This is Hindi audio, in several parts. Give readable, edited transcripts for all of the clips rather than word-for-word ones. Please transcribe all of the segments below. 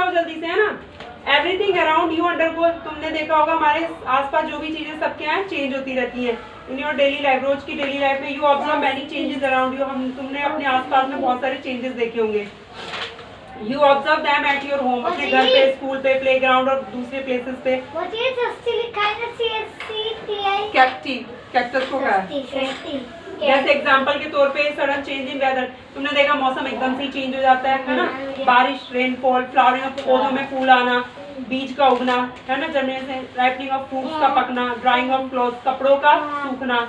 जाओ जल्दी से, है ना। एवरीथिंग अराउंड यू अंडरगो, तुमने देखा होगा हमारे आसपास जो भी चीजें सब क्या है, चेंज होती रहती हैं इन योर डेली लाइफ, रोज की डेली लाइफ में। You observe many changes around you, तुमने अपने आसपास में बहुत सारे चेंजेस देखे होंगे। You observe them at your home, अपने घर पे, स्कूल पे, प्लेग्राउंड और दूसरे प्लेसेस पे। कैक्टी, कैक्टस को क्या है? जैसे एग्जांपल के तौर पे सडन चेंज इन वेदर, तुमने देखा मौसम एकदम से चेंज हो जाता है ना। बारिश, रेनफॉल, फ्लावरिंग ऑफ पौधों में फूल आना, बीज का उगना, है ना, जर्नी से राइपनिंग ऑफ फ्रूट्स का पकना, ड्राइंग ऑफ क्लॉथ, कपड़ों का सूखना,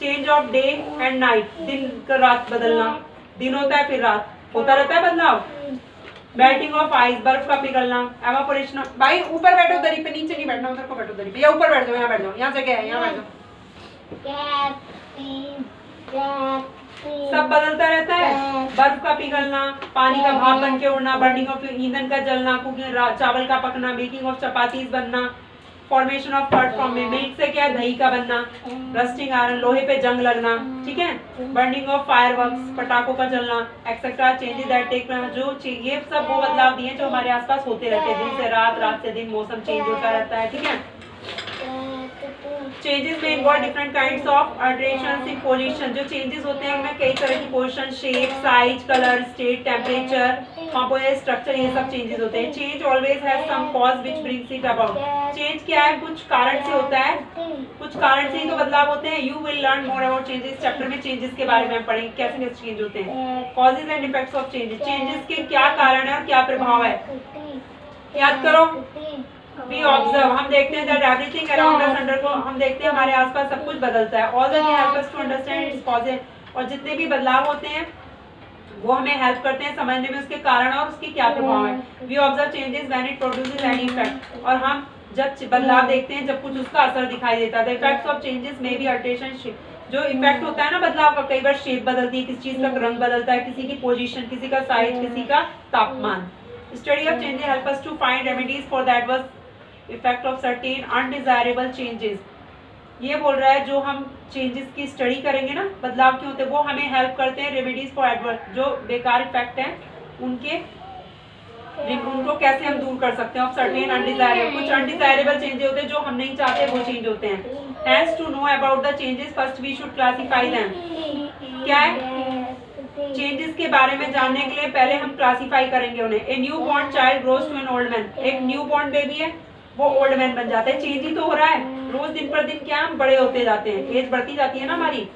change of day and night, दिन का रात बदलना, दिन होता है फिर रात, होता रहता है बदलाव। मेल्टिंग ऑफ आइस, बर्फ का पिघलना, एवापोरेशन ऑफ, भाई ऊपर बैठो दरी पे, नीचे नहीं बैठना, उधर को बैठो दरी पे, या ऊपर बैठ जाओ, यहाँ बैठ जाओ, यहाँ जगह है, यहाँ बैठ जाओ। सब बदलता रहता है। बर्फ का पिघलना, पानी का भाप बन के उड़ना, बर्निंग ऑफ ईंधन का जलना, कुकिंग चावल का पकना, बेकिंग ऑफ चपातीज बनना, formation of curd from milk से क्या है, दही का बनना, रस्टिंग आयरन, लोहे पे जंग लगना, ठीक है, बर्निंग ऑफ फायरवर्क्स, पटाखों का जलना, एक्सेट्रा चेंजेस दैट टेक, जो ये सब वो बदलाव दिए जो हमारे आसपास होते रहते हैं, दिन से रात, रात से दिन, मौसम चेंज होता रहता है, ठीक है। चेंजेस में involve different kinds of alterations in position, जो चेंजेस होते हैं उनमें कई तरह की position, shape, size, colour, state, temperature, composition, structure, ये सब चेंजेस होते हैं। Change always has some cause which brings it about, change क्या है, कुछ कारण से होता है, कुछ कारण से ही तो बदलाव होते हैं। You will learn more about changes, chapter में चेंजेस के बारे में हम पढ़ेंगे, कैसे कैसे चेंज होते हैं, causes and effects of changes, changes के क्या कारण है और क्या प्रभाव है, याद करो। We observe, हम देखते हैं that everything around us undergo, हम देखते हैं हमारे आसपास सब कुछ बदलता है। All that can help us to understand its causes, और जितने भी बदलाव होते हैं वो हमें हेल्प करते हैं समझने में उसके कारण और उसके क्या प्रभाव है। We observe changes when it produces any effect, और हम जब बदलाव देखते हैं जब कुछ उसका असर दिखाई देता है। The effects of changes may be alteration, जो इफेक्ट होता है ना बदलाव का, कई बार शेप बदलती है, किसी चीज का रंग बदलता है, किसी की पोजीशन, किसी का साइज, किसी का तापमान। Study of changes help us to find remedies for the adverse effect of certain undesirable changes. ये बोल रहा है जो हम चेंजेस की स्टडी करेंगे ना, बदलाव क्यों होते हैं, वो हमें हेल्प करते हैं रेमेडीज फॉर एडवर्स, जो बेकार इफेक्ट हैं उनको कैसे हम दूर कर सकते हैं। ऑफ सर्टेन अनडिजायरेबल, कुछ अनडिजायरेबल चेंजेस होते हैं जो हम नहीं चाहते वो चेंज होते हैं। Has to know about the changes first we should classify them, क्या है, चेंजेस के बारे में जानने के लिए पहले हम क्लासिफाई करेंगे उन्हें। A new born child grows to an old man, एक न्यू बॉर्न बेबी है वो ओल्ड मैन बन जाता है, चेंज ही तो हो रहा है, रोज दिन पर दिन क्या हम बड़े होते जाते हैं, एज बढ़ती जाती है ना हमारी।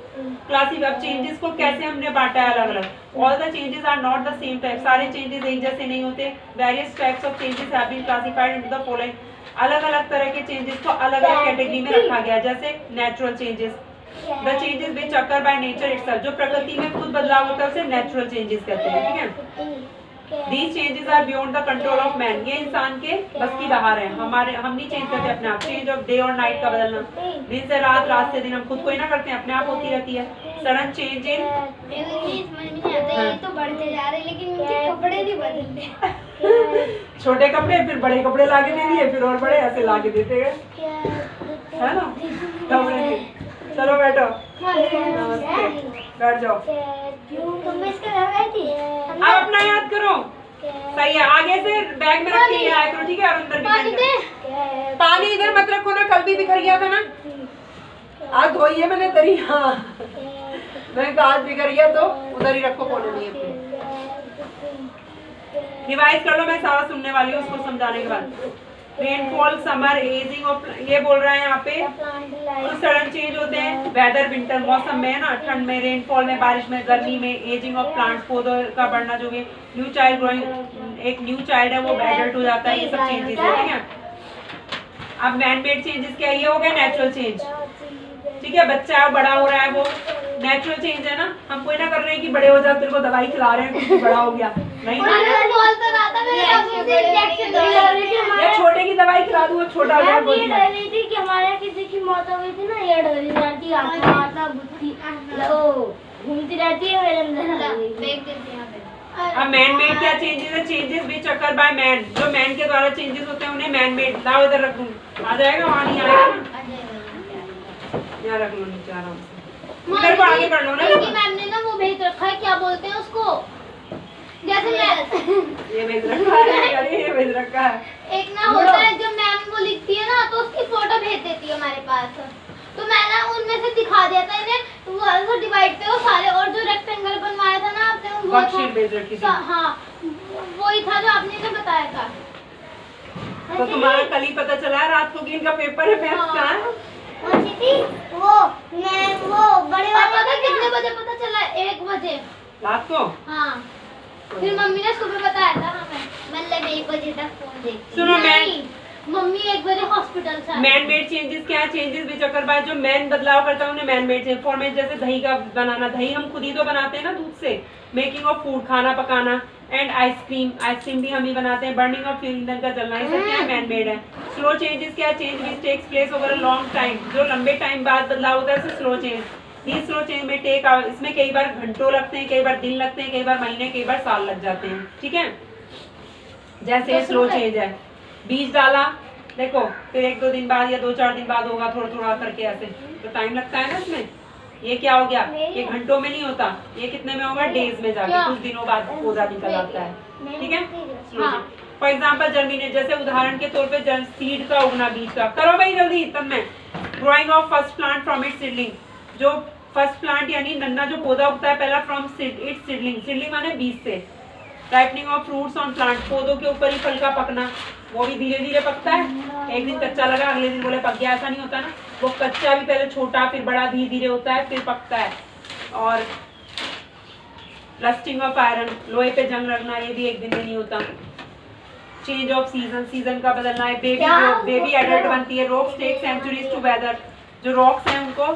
क्लासिक अब चेंजेस को कैसे हमने बांटा है अलग अलग। All the changes are not the same type, सारे चेंजेस एक जैसे नहीं होते। Various types of changes have been classified into the following, अलग अलग तरह के चेंजेस को अलग अलग कैटेगरी में रखा गया। जैसे natural changes, the changes which occur by nature itself, जो प्रकृति में खुद बदलाव होता है उसे नेचुरल चेंजेस कहते हैं, ठीक है। These changes are beyond the control of man, ये इंसान के बस की बाहर है, हमारे हम नहीं चेंज करते अपने आप। चेंज ऑफ डे और नाइट का बदलना, दिन से रात, रात से दिन हम खुद को ही ना करते हैं, अपने आप होती रहती है। सडन चेंज इन, तो बढ़ते जा रहे लेकिन उनके कपड़े नहीं बदलते। छोटे कपड़े फिर बड़े कपड़े लाके दे दिए, फिर और बड़े ऐसे लाके देते गए, है ना कपड़े। चलो बैठो, बैठ जाओ, अब अपना याद करो, सही है। आगे से बैग में रख के आया करो, ठीक है, और अंदर भी पानी इधर मत रखो ना, कल भी बिखर गया था ना, आज धोइए मैंने दरी, हाँ मैंने कहा आज बिखर गया तो उधर ही रखो कोने में अपने। रिवाइज कर लो, मैं सारा सुनने वाली हूँ उसको समझाने के बाद। रेनफॉल, समर, एजिंग ऑफ, ये बोल रहा है यहाँ पे कुछ सडन चेंज होते हैं। वेदर, विंटर, मौसम में है ना, ठंड में, रेनफॉल में, बारिश में, गर्मी में। एजिंग ऑफ प्लांट्स, पौधों का बढ़ना, जो भी न्यू चाइल्ड ग्रोइंग, एक न्यू चाइल्ड है वो एडल्ट हो जाता है, ये सब चेंजेस है, ठीक है। अब मैन मेड चेंजेस क्या, ये हो गया नेचुरल चेंज, ठीक है, बच्चा है बड़ा हो रहा है वो नेचुरल चेंज है ना। हम कोई ना कर रहे हैं कि बड़े हो जाओ, तेरे को दवाई खिला रहे हैं कुछ बड़ा हो गया, नहीं या छोटे की दवाई खिला दूँ छोटा हो जाए। ये डर रही थी कि हमारे किसी की मौत हो गई थी ना, ये डर रही थी आत्मा घूमती रहती है मेरे अंदर। अब मैन मेड क्या चेंजेस है, changes which occur by man, जो मैन के द्वारा चेंजेस होते हैं उन्हें मैन मेड। लाओ इधर रख दूँ, आ जाएगा, वहाँ नहीं आएगा ना, यहाँ रख लो नीचे आराम से, इधर को आगे कर लो ना। मैम ने ना वो भेज रखा है, क्या बोलते हैं उसको, जैसे मैं ये भेज रखा है, ये भेज रखा है। एक ना होता है जो मैम वो लिखती है ना तो उसकी फोटो भेज देती है हमारे पास, तो मैं ना उनमें से दिखा दिया था इन्हें, तो वो ऐसे डिवाइड थे वो सारे, और जो रेक्टेंगल बनवाया था ना आपने वो वर्कशीट भेज रखी थी। हाँ वही था जो आपने इन्हें बताया था। तो तुम्हारा कल ही पता चला रात को कि इनका पेपर है मैथ्स का। वो मैं वो बड़े और वाले पता कितने बजे पता चला? 1 बजे रात को। हाँ, फिर मम्मी ने सुबह बताया था हमें, मतलब 1 बजे तक फोन देखती। सुनो नहीं, मम्मी 1 बजे हॉस्पिटल से मैन मेड चेंजेस क्या है? चेंजेस विच अकर बाय जो मैन बदलाव करता है उन्हें मैन मेड चेंज। फॉर्मेट जैसे दही का बनाना, दही हम खुद ही तो बनाते हैं ना दूध से। मेकिंग ऑफ फूड, खाना पकाना। एंड आइसक्रीम, आइसक्रीम भी हम ही बनाते हैं। बर्निंग ऑफ फ्यूल, ईंधन का जलना, ये सब क्या है? मैन मेड है। स्लो चेंजेस क्या है? Change which takes place over a long time, जो लंबे टाइम बाद बदलाव होता है उसे स्लो चेंज। ये स्लो चेंज में टेक, इसमें कई बार घंटों लगते हैं, कई बार दिन लगते हैं, कई बार महीने, कई बार साल लग जाते हैं। ठीक है, जैसे स्लो चेंज है। बीज डाला, देखो फिर 1-2 दिन बाद या 2-4 दिन बाद होगा, थोड़ा थोड़ा करके ऐसे, तो टाइम लगता है ना इसमें। ये क्या हो गया? ये घंटों में नहीं होता, ये कितने में होगा? डेज में जाके, कुछ दिनों बाद पौधा निकल आता है। ठीक है, फॉर एग्जाम्पल जर्मिनेट, जैसे उदाहरण के तौर पे सीड का उगना, बीज का। करो भाई जल्दी तब में। Growing of first plant from its seedling, जो फर्स्ट प्लांट यानी नन्ना जो पौधा उगता है पहला, फ्रॉम इट्स सीडलिंग, सीडलिंग माने बीज से। Ripening of fruits on plant, पौधों के ऊपर ही फल का पकना, वो भी धीरे धीरे पकता है। एक दिन कच्चा लगा, अगले दिन बोले पक गया, ऐसा नहीं होता ना। वो कच्चा भी पहले छोटा, फिर बड़ा, धीरे धीरे होता है, फिर पकता है। और रस्टिंग ऑफ आयरन, लोहे पे जंग लगना, ये भी एक दिन में नहीं होता। चेंज ऑफ सीजन, सीजन का बदलना है। बेबी एडल्ट बनती है। Rocks take centuries to weather, जो रॉक्स हैं उनको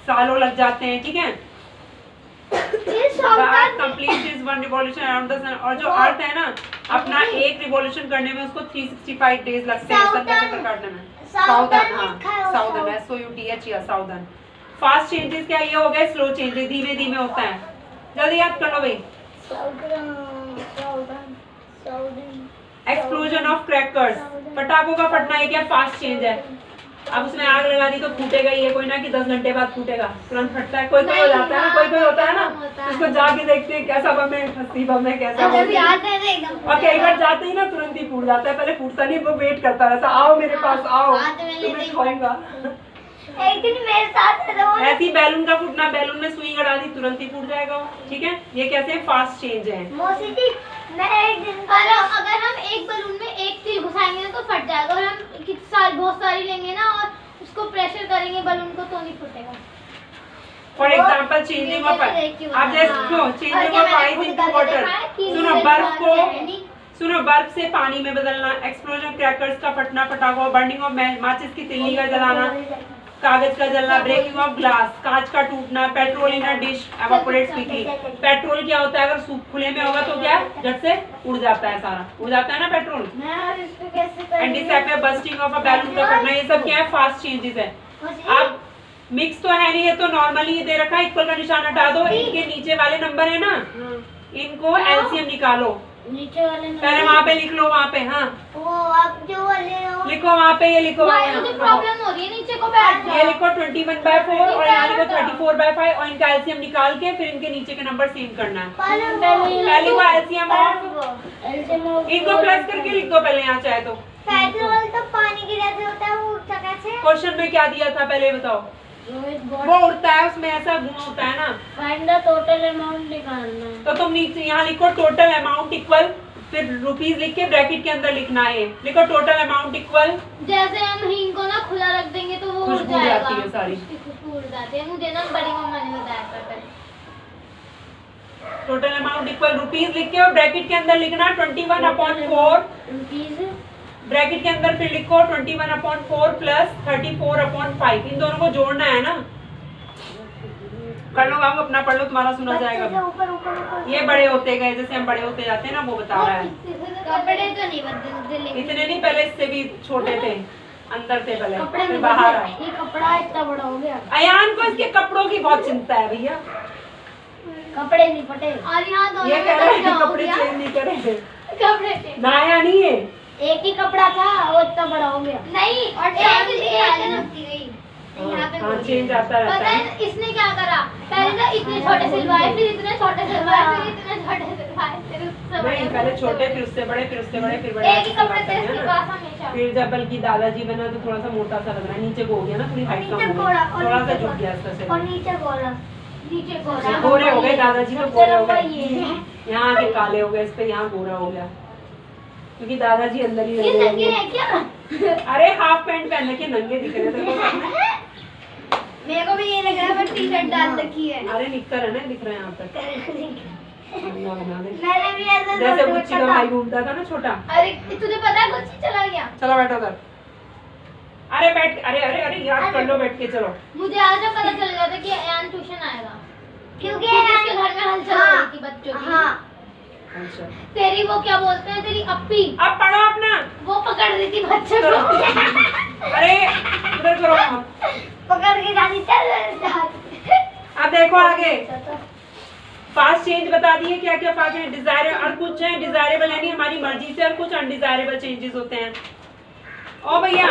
सालों लग जाते हैं। ठीक है, complete is one revolution around the sun, और जो अर्थ है ना अपना एक रिवॉल्यूशन करने में उसको 365 डेज लगते हैं सन का चक्कर काटने में। साउदर्न, हाँ साउदर्न, SOUTH या साउदर्न। फास्ट चेंजेस क्या? ये हो गए स्लो चेंजेस, धीमे धीमे होता है। जल्दी याद कर लो भाई। एक्सप्लोजन ऑफ क्रैकर्स, पटाखों का फटना, ये क्या? फास्ट चेंज है। अब उसमें आग लगा दी तो फूटेगा ये, कोई ना कि 10 घंटे बाद फूटेगा, तुरंत फटता है। कोई कोई हो जाता है ना, कोई कोई होता है ना, उसको जाके देखते हैं कैसा बम है, फंसी बम है, कैसा बम है। और कई बार जाते ही ना तुरंत ही फूट जाता है, पहले फूटता नहीं, वो वेट करता रहता, आओ मेरे पास आओ, तुम्हें खाऊंगा। एक दिन मेरे साथ ऐसे ही बैलून का फूटना, बैलून में सुई गड़ा दी तुरंत ही फूट जाएगा वो। ठीक है, ये कैसे फास्ट चेंज है। मौसी जी, मैं एक दिन अगर हम एक बलून में एक तिल घुसाएंगे ना तो फट जाएगा, और हम बहुत सारी लेंगे ना और उसको प्रेशर करेंगे बलून को तो नहीं फटेगा। फॉर एग्जाम्पल चेंजिंग ऑफ, आप जैसे changing of ice into water, सुनो बर्फ को, सुनो बर्फ से पानी में बदलना। एक्सप्लोजन, क्रैकर्स का फटना, पटाखा। बर्निंग ऑफ माचिस की तिल्ली का जलाना, कागज का जलना। ब्रेकिंग ऑफ ग्लास, कांच का टूटना। Petrol in a dish evaporates quickly, petrol क्या होता है अगर सूख खुले में होगा तो क्या झट से उड़ जाता है, सारा उड़ जाता है ना petrol. And disappear, bursting of a balloon का फटना, ये सब क्या है? फास्ट चेंजेस है। अब मिक्स तो है नहीं, ये तो नॉर्मली ये दे रखा है, इक्वल का निशान हटा दो, इनके नीचे वाले नंबर है ना, इनको एलसीएम निकालो। नीचे वाले पहले वहाँ पे लिख लो, वहाँ पे, हाँ वो आप जो वाले हो लिखो वहाँ पे, ये लिखो मुझे प्रॉब्लम हो रही है, नीचे को बैठ जाओ। ये लिखो 21/4 और यहाँ लिखो 34/5 और इनका एलसीएम निकाल के फिर इनके नीचे के नंबर सेम करना है। पहले को एलसीएम ऑफ, इनको प्लस करके लिख दो पहले यहाँ चाहे तो। पेट्रोल तो पानी की जैसे होता है, वो उड़ता कैसे? क्वेश्चन में क्या दिया था पहले बताओ? वो उड़ता है, उसमें ऐसा गुण होता है ना। फाइंड द टोटल अमाउंट निकालना है। तो तुम नीचे यहाँ लिखो टोटल अमाउंट इक्वल, फिर रुपीस लिख के ब्रैकेट के अंदर लिखना है, लिखो टोटल अमाउंट इक्वल। जैसे हम हींग को ना खुला रख देंगे तो वो उड़ खुशबू जाएगा, जाती है सारी, खुशबू उड़ जाती है। मुझे ना बड़ी मम्मा ने बताया था पहले। टोटल अमाउंट इक्वल रुपीस लिख के और ब्रैकेट के अंदर लिखना 21/4 रुपीस, ब्रैकेट के अंदर फिर लिखो 21/4 प्लस 34/5, इन दोनों को जोड़ना है ना। कर लो बाबू, अपना पढ़ लो, तुम्हारा सुना जाएगा। ऊपर ऊपर ऊपर ये बड़े होते गए, जैसे हम बड़े होते जाते हैं ना, वो बता रहा है। कपड़े तो नहीं बदलते, इतने नहीं, पहले इससे भी छोटे थे, अंदर थे पहले, कपड़े फिर में बाहर आए। ये कपड़ा इतना बड़ा हो गया। अयान को इसके कपड़ों की बहुत चिंता है भैया, कपड़े नहीं फटे। और यहाँ दोनों ये में कह रहे हैं क्या हो कपड़े गया? चेंज नहीं करे, कपड़े change। नया नहीं है। एक ही कपड़ा था, वो इतना बड़ा हो गया। नहीं, और एक रखती गई। यहाँ पे हाँ बोलिए। चेंज आता रहता पता है। है इसने क्या करा, पहले ना इतने छोटे सिलवाए, फिर इतने छोटे सिलवाए, फिर इतने छोटे सिलवाए, फिर उससे बड़े। नहीं पहले छोटे, फिर उससे बड़े, फिर उससे बड़े, फिर बड़े, एक ही ऐसे कपड़े थे सिलवाता इसके है ना। पास हमेशा। फिर जब बल्कि दादाजी बना तो थोड़ा सा मोटा सा लग रहा है, नीचे को हो गया ना, थोड़ी हाइट नीचे कम हो गोरा, गई, और थोड़ा सा नीचे झुक गया इसका और शरीर। नीचे गोला। नीचे गोरा। गोरे हो गए दादाजी तो गोरे हो गए, ये यहाँ के काले हो गए, इस पे यहाँ गोरा हो गया, क्योंकि दादाजी अंदर ही ये रह नंगे गए। हैं क्या? अरे हाफ पैंट पहन के नंगे दिख रहे थे वो सब में। मेरे को भी ये लग रहा है, पर टी शर्ट डाल रखी है। अरे निक्कर है ना, दिख रहे हैं यहाँ पर। अल्लाह बना दे। मैंने भी ऐसे जैसे गुच्ची का भाई घूमता था ना छोटा। अरे तुझे पता है गुच्ची चला गया? चलो बैठो उधर। अरे बैठ, अरे अरे अरे याद कर लो बैठ के, चलो। मुझे आज पता चल गया था कि अयान ट्यूशन आएगा, क्योंकि उसके घर में हलचल हो रही थी बच्चों की। हाँ अच्छा तेरी वो क्या बोलते हैं, तेरी अप्पी, अब पढ़ो अपना। वो पकड़ रही थी बच्चों को। अरे उधर करो मत। पकड़ के जानी चल। अब देखो आगे फास्ट चेंज बता दिए, क्या क्या फास्ट है। डिजायरेबल और कुछ है डिजायरेबल यानी हमारी मर्जी से, और कुछ अनडिजायरेबल चेंजेस होते हैं। ओ भैया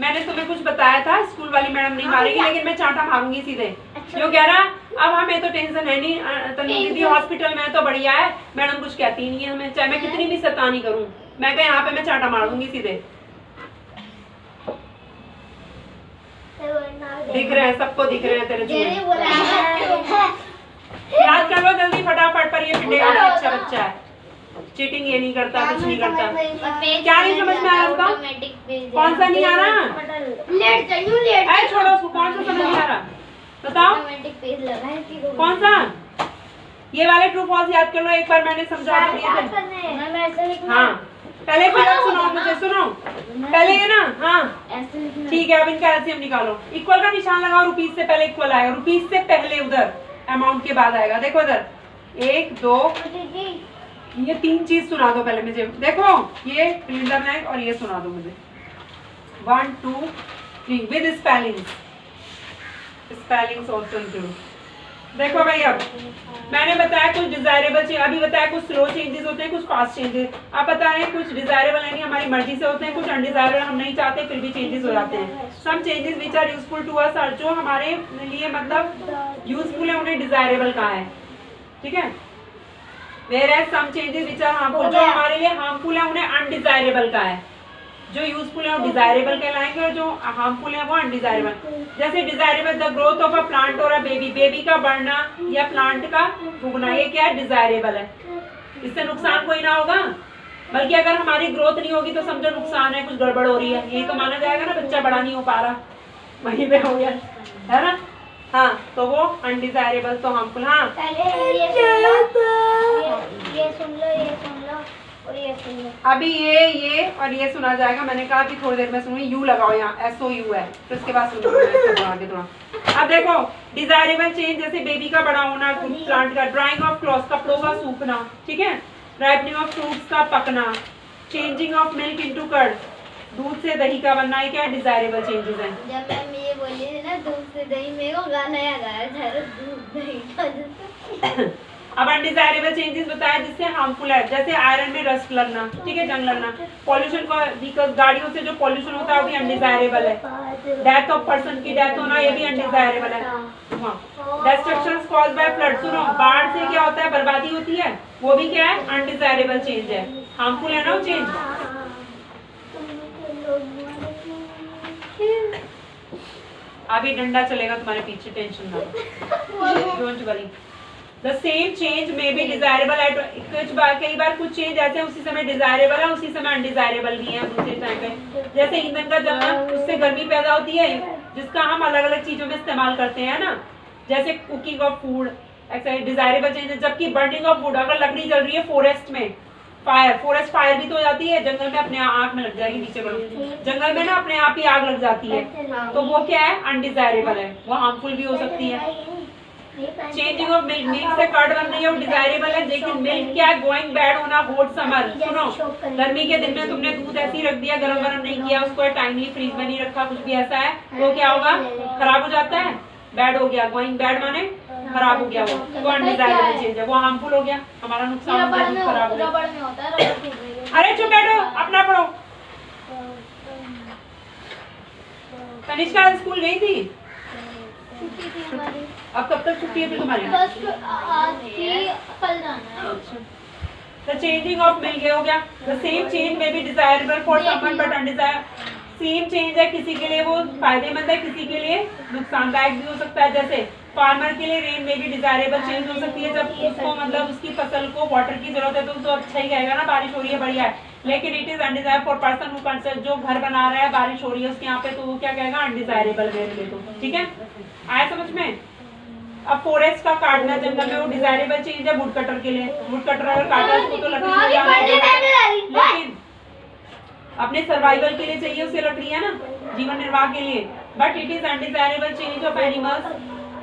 मैंने तुम्हें कुछ बताया था, स्कूल वाली मैडम नहीं मारेगी, लेकिन मैं चांटा मारूंगी सीधे। जो कह रहा अब हमें तो टेंशन है नहीं, तन्वी दीदी हॉस्पिटल में तो बढ़िया है, मैडम कुछ कहती नहीं है हमें, चाहे मैं कितनी भी शैतानी करूं। मैं कहा यहाँ पे मैं चांटा मार दूंगी सीधे। दिख रहे हैं, सबको दिख रहे हैं तेरे तेरे चूहे। वो रहा याद कर लो जल्दी फटाफट, पर ये पिटेगा नहीं, अच्छा बच्चा है, चीटिंग ये नहीं करता, कुछ नहीं करता। क्या नहीं समझ में आ रहा बताओ? कौन सा नहीं आ रहा? लेट जाइयो लेट। अरे छोड़ो उसको, कौन सा समझ नहीं आ रहा बताओ? ऑटोमेटिक पेज लगा है कि कौन सा? ये वाले ट्रू फॉल्स याद कर लो, एक बार मैंने समझा तो दिए थे। मैं ऐसे लिखूंगा। हाँ पहले फिर सुनो मुझे, सुनो पहले ये ना। हाँ ऐसे लिखना। ठीक है, अब इनका एलसीएम निकालो। इक्वल का निशान लगाओ, रुपीस से पहले इक्वल आएगा, रुपीस से पहले उधर अमाउंट के बाद आएगा। देखो इधर 1 2 ये 3 चीज सुना दो पहले मुझे। देखो ये फिल्डर ब्लैंक और ये सुना दो मुझे। 1 2 3 with spellings, spellings also include. देखो भाई अब मैंने बताया कुछ डिजायरेबल चेंज, अभी बताया कुछ स्लो चेंजेस होते हैं, कुछ फास्ट चेंजेस। आप बता रहे हैं कुछ डिजायरेबल यानी हमारी मर्जी से होते हैं, कुछ अनडिजायरेबल हम नहीं चाहते फिर भी चेंजेस हो जाते हैं। Some changes which are useful to us are, जो हमारे लिए मतलब यूजफुल है उन्हें डिजायरेबल कहा है, ठीक है। Whereas some changes which are harmful, जो हमारे लिए हार्मफुल है उन्हें अनडिजायरेबल का है। जो यूजफुल है वो डिजायरेबल कहलाएंगे, और जो हार्मफुल है वो अनडिजायरेबल। जैसे desirable the growth of a plant और अ बेबी, बेबी का बढ़ना या प्लांट का उगना, ये क्या है? डिजायरेबल है, इससे नुकसान कोई ना होगा। बल्कि अगर हमारी ग्रोथ नहीं होगी तो समझो नुकसान है, कुछ गड़बड़ हो रही है, यही तो माना जाएगा ना, बच्चा बड़ा नहीं हो पा रहा, वहीं पे हो गया है ना। हाँ तो वो अनडिजायरेबल तो हार्मफुल। हाँ पहले ये सुन लो, ये सुन लो, ये सुन लो और ये सुन लो। अभी ये और ये सुना जाएगा। मैंने कहा कि थोड़ी देर में सुनूंगी। यू लगाओ यहाँ, SOU है, फिर उसके बाद सुनूंगी आगे थोड़ा। अब देखो डिजायरेबल चेंज, जैसे बेबी का बड़ा होना, प्लांट का ड्राइंग ऑफ क्लॉथ, कपड़ों का सूखना, ठीक है, राइपनिंग ऑफ फ्रूट्स का पकना, changing of milk into curd, दूध से दही का बनना, ये क्या डिजायरेबल चेंजेस हैं। जब मैं ये बोली थी ना दूध से दही, मेरे को गाना याद आया था, दूध दही का। अब अनडिजायरेबल चेंजेस बताया जिससे हार्मफुल है, जैसे आयरन में रस्ट लगना, ठीक है, जंग लगना, पॉल्यूशन का, व्हीकल गाड़ियों से जो पॉल्यूशन होता है वो भी अनडिजायरेबल है, डेथ ऑफ पर्सन की डेथ होना ये भी अनडिजायरेबल है। हाँ डिस्ट्रक्शन कॉज्ड बाय फ्लड, सुनो बाढ़ से क्या होता है? बर्बादी होती है, वो भी क्या है? अनडिजायरेबल चेंज है, हार्मफुल है ना वो चेंज। अभी डंडा चलेगा तुम्हारे पीछे, टेंशन ना लो, don't worry. The same change may be desirable at कई बार कुछ चेंज ऐसे उसी समय डिजायरेबल है, उसी समय अनडिजायरेबल भी है दूसरे टाइम पे। जैसे ईंधन का जलना, उससे गर्मी पैदा होती है जिसका हम अलग अलग चीजों में इस्तेमाल करते हैं ना, जैसे cooking of food, desirable change है। जबकि बर्निंग ऑफ वुड, अगर लकड़ी जल रही है फॉरेस्ट में, फॉरेस्ट फायर भी तो हो जाती है, जंगल में अपने आग में लग जाएगी, नीचे करो, जंगल में ना अपने आप ही आग लग जाती है, तो वो क्या है? अनडिजायरेबल है, वो हार्मफुल भी हो सकती है। चेंजिंग ऑफ मिल्क, मिल्क से कर्ड बन रही है और डिजायरेबल है, लेकिन मिल्क क्या है? गोइंग बैड होना, हॉट समर, सुनो गर्मी के दिन में तुमने दूध ऐसे ही रख दिया, गरम गरम नहीं किया उसको, टाइमली फ्रीज में नहीं रखा, कुछ भी ऐसा है, वो क्या होगा? खराब हो जाता है, बैड हो गया। गोइंग बैड माने खराब हो गया, वो अनडिजायरेबल चेंज है, वो हार्मफुल हो गया, हमारा नुकसान हो गया, खराब हो गया। रबड़ में होता है, रबड़ टूट गई है। अरे चुप बैठो, अपना पढ़ो। तनिष्का स्कूल गई थी? छुट्टी थी हमारी। अब कब तक छुट्टी है फिर तुम्हारी? बस आज की कल जाना है। The changing of milk हो गया। The same change may be desirable for someone but undesirable। Same change है, किसी के लिए वो फायदेमंद है, किसी के लिए नुकसानदायक भी हो सकता है। जैसे फार्मर के लिए रेन में भी डिजायरेबल चेंज हो सकती है, जब उसको मतलब उसकी फसल को वाटर की जरूरत है तो उसको अच्छा ही कहेगा ना, बारिश हो रही है बढ़िया है। लेकिन it is undesirable for person who concern, जो घर बना रहा है बारिश हो रही है उसके यहाँ पे, तो वो क्या कहेगा? अनडिजायरेबल मेरे लिए। तो ठीक है, आया समझ में? अब फॉरेस्ट का काटना जंगल में वो डिजायरेबल चेंज है वुड कटर के लिए। वुड कटर अगर काटा उसको तो लकड़ी हो जाएगी, लेकिन अपने सर्वाइवल के लिए चाहिए उसे लकड़ी है ना, जीवन निर्वाह के लिए। But it is undesirable change of animals,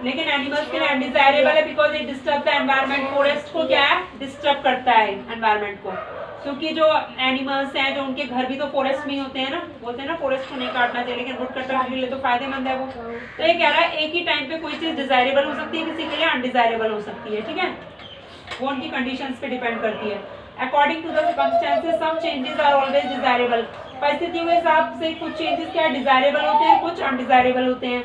लेकिन एनिमल्स के लिए अनडिजायरेबल है because it disturb the environment. Forest को क्या है? डिस्टर्ब करता है एनवायरनमेंट को, क्योंकि जो एनिमल्स हैं जो उनके घर भी तो फॉरेस्ट में ही होते हैं ना, बोलते हैं ना फॉरेस्ट को नहीं काटना चाहिए, लेकिन वुड कटर के लिए तो फायदेमंद है वो। तो ये कह रहा है एक ही टाइम पे कोई चीज डिजायरेबल हो सकती है, किसी के लिए अनडिजायरेबल हो सकती है। ठीक है, वो उनकी कंडीशंस पे डिपेंड करती है। According to the circumstances some changes are always desirable. परिस्थितियों के हिसाब से कुछ चेंजेस क्या डिजायरेबल होते हैं, कुछ अनडिजायरेबल होते हैं।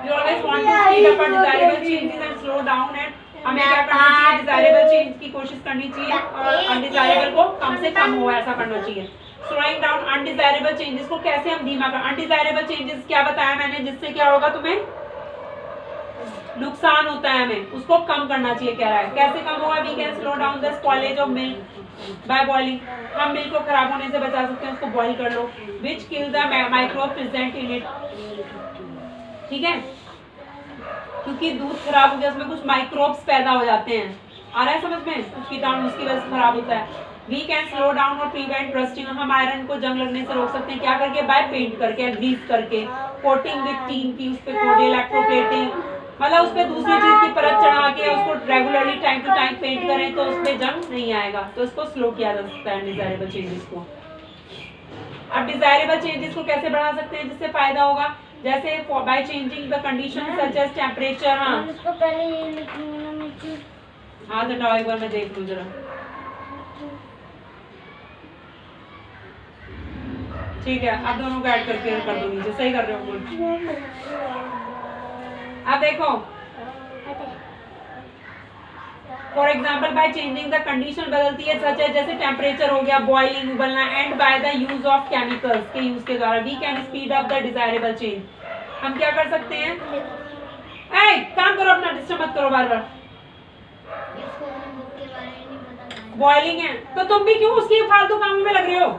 You always want to speed up desirable changes and slow down at. हमें क्या करना चाहिए? डिजायरेबल चेंज की कोशिश करनी चाहिए और अनडिजायरेबल को कम से कम हो ऐसा करना चाहिए। स्लोइंग डाउन अनडिजायरेबल चेंजेस को कैसे हम धीमा कर? अनडिजायरेबल चेंजेस क्या बताया मैंने, जिससे क्या होगा तुम्हें नुकसान होता है, हमें उसको कम करना चाहिए। कह रहा है कैसे कम होगा? We can slow down the spoilage of milk by boiling. हम मिल्क को खराब होने से बचा सकते हैं, उसको बॉईल कर लो। Which kill the microbe present in it. ठीक है, क्योंकि दूध खराब हो गया उसमें कुछ माइक्रोब्स पैदा हो जाते हैं, आ रहा है समझ में? कुछ कीटाणु उसकी वजह से खराब होता है। वी कैन स्लो डाउन और प्रिवेंट रस्टिंग। हम आयरन को जंग लगने से रोक सकते हैं, क्या करके? बाय पेंट करके, ग्रीस करके, कोटिंग विद टीन की, उस पे कोट, इलेक्ट्रोप्लेटिंग, मतलब उस पर दूसरी चीज की परत चढ़ा के उसको regularly time to time paint करें तो उस पर जंग नहीं आएगा। तो इसको स्लो किया जा सकता है डिजायरेबल चेंजेस को। अब डिजायरेबल चेंजेस को कैसे बढ़ा सकते हैं जिससे फायदा होगा? जैसे by changing the condition such as temperature. हाँ, इसको पहले ये लिखूंगा ना नीचे। हाथ हटाओ एक बार, मैं देख लूं जरा। ठीक है, अब दोनों को ऐड करके कर दो नीचे, सही कर रहे हो बोल। अब देखो, for example by changing the condition बदलती है सच है, जैसे टेम्परेचर हो गया, बॉइलिंग, उबलना, and by the use of chemicals के यूज के द्वारा we can speed up the desirable change. हम क्या कर सकते हैं? काम करो अपना, डिस्टर्ब मत करो बार बार। बॉइलिंग है तो तुम भी क्यों उसकी फालतू कामों में लग रहे हो?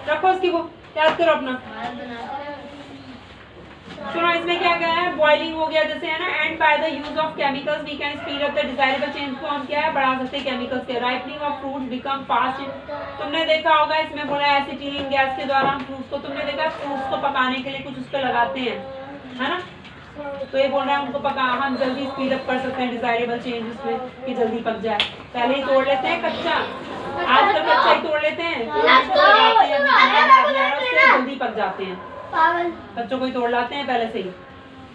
रखो उसकी बुक, याद करो अपना। सुनो, इसमें क्या क्या है? बॉइलिंग हो गया जैसे है ना, and by the use of chemicals we can speed up the desirable change को हम क्या है बढ़ा सकते हैं केमिकल्स के। Ripening of fruits become fast. तुमने देखा होगा इसमें बोला एसिटिलीन गैस के द्वारा हम फ्रूट्स को, तुमने देखा फ्रूट्स को पकाने के लिए कुछ उस पर लगाते हैं, है ना? तो ये बोल रहा है उनको पका, हम जल्दी स्पीड अप कर सकते हैं डिजायरेबल चेंज उसमें कि जल्दी पक जाए। पहले ही तोड़ लेते हैं कच्चा, आजकल कच्चा ही तोड़ लेते हैं, जल्दी पक जाते हैं, बच्चों को ही तोड़ लाते हैं पहले से ही।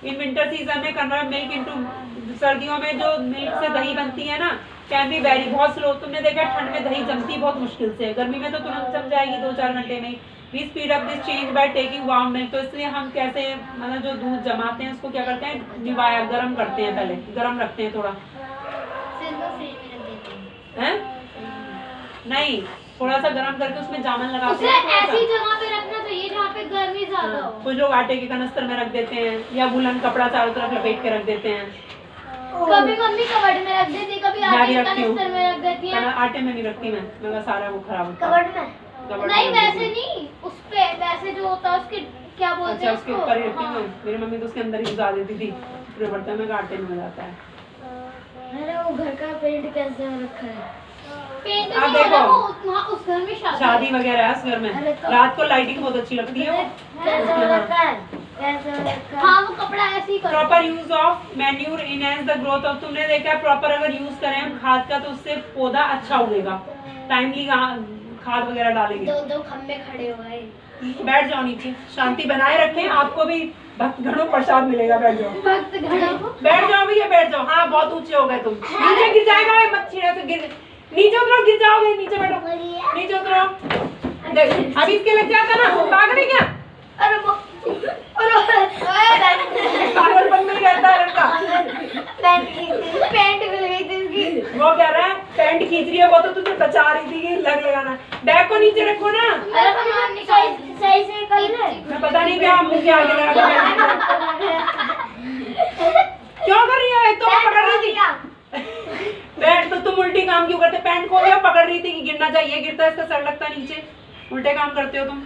इन विंटर सीजन में कन्वर्ट मिल्क इनटू, सर्दियों में जो मिल्क से दही बनती है ना, कैन बी वेरी बहुत स्लो। तुमने देखा ठंड में दही जमती बहुत मुश्किल से, गर्मी में तो तुरंत जम जाएगी 2-4 घंटे में। We speed up this change by taking warm milk. तो इसलिए हम कैसे मतलब जो दूध जमाते हैं उसको क्या करते हैं? निवाया, गर्म करते हैं, पहले गर्म रखते हैं थोड़ा, हैं? नहीं, थोड़ा सा गर्म करके उसमें जामन लगाते हैं। ऐसी जगह पे रखना चाहिए जहाँ पे गर्मी ज्यादा हो। कुछ लोग आटे के कनस्तर में रख देते हैं या वुलन कपड़ा चारों तरफ लपेट के रख देते हैं। कभी मम्मी कबर्ड में रख देती, कभी आटे के कनस्तर में रख देती है। आटे में नहीं रखती मैं सारा वो खराब होता कबर्ड में नहीं, वैसे नहीं, उस पे वैसे जो होता है उसके क्या बोलते हैं उसके ऊपर ही रखती हूँ। मेरी मम्मी तो उसके अंदर ही गुजार देती थी, पूरे बर्तन में आटे में जाता है। अरे वो घर का पेंट कैसे रखा है? पेंट आप नहीं देखो, वहाँ उस घर में शादी वगैरह है उस घर में, रात को लाइटिंग बहुत अच्छी लगती है। कैसे रखा है? कैसे रखा है? हाँ, वो कपड़ा ऐसे ही करो। Proper use of manure enhance the growth of. तुमने देखा है प्रॉपर अगर यूज करें हम खाद का तो उससे पौधा अच्छा उगेगा। टाइमली खाद वगैरह डालेंगे। दो खम्बे खड़े हो गए। बैठ जाओ नीचे, शांति बनाए रखें, आपको भी भक्त गणों प्रसाद मिलेगा। बैठ जाओ, भक्त गणों, बैठ जाओ भैया, बैठ जाओ। हाँ, बहुत ऊंचे हो गए तुम, नीचे गिर जाएगा, मत छीड़ा से गिर, नीचे उतरो, गिर जाओगे। नीचे बैठो, नीचे उतरो। अभी इसके लग जाता ना, भाग नहीं क्या? अरे वो पागलपन में रहता है लड़का। पैंट मिल गई थी उसकी। वो कह रहा है पैंट खींच रही है, वो तो तुझे बचा रही थी कि लग लगाना। बैग को नीचे रखो ना। अरे सामान निकाल सही से कर ले। मैं पता नहीं क्या मुंह के आगे लगा क्यों कर रही है? तो मैं पकड़ रही थी पैंट, तो तुम उल्टी काम क्यों करते? पैंट को या पकड़ रही थी कि गिरना चाहिए, गिरता है इसका सर लगता नीचे। उल्टे काम करते हो तुम।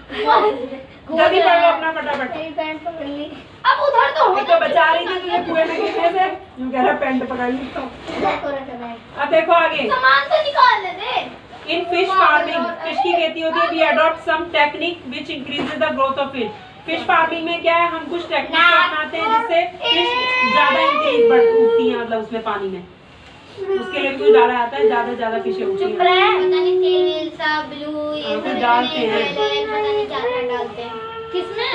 जल्दी पढ़ लो अपना फटाफट। तेरी पैंट पकड़ ली। अब उधर तो एक तो बचा रही थी तुझे कुएं में गिरने से, यूं कह रहा पैंट पकड़ ली तो। अब देखो आगे। सामान तो निकाल ले दे। In fish farming, फिश की खेती होती है, we adopt some technique which increases the growth of fish. Fish farming में क्या है, हम कुछ टेक्निक अपनाते हैं जिससे फिश ज्यादा इंक्रीज उठती है, मतलब उसमें पानी में उसके लिए भी कुछ डाला जाता है, ज्यादा फिशें उठती हैं। पता नहीं तेल सा ब्लू ये तो डालते हैं। पता नहीं क्या डालते हैं। किसमें?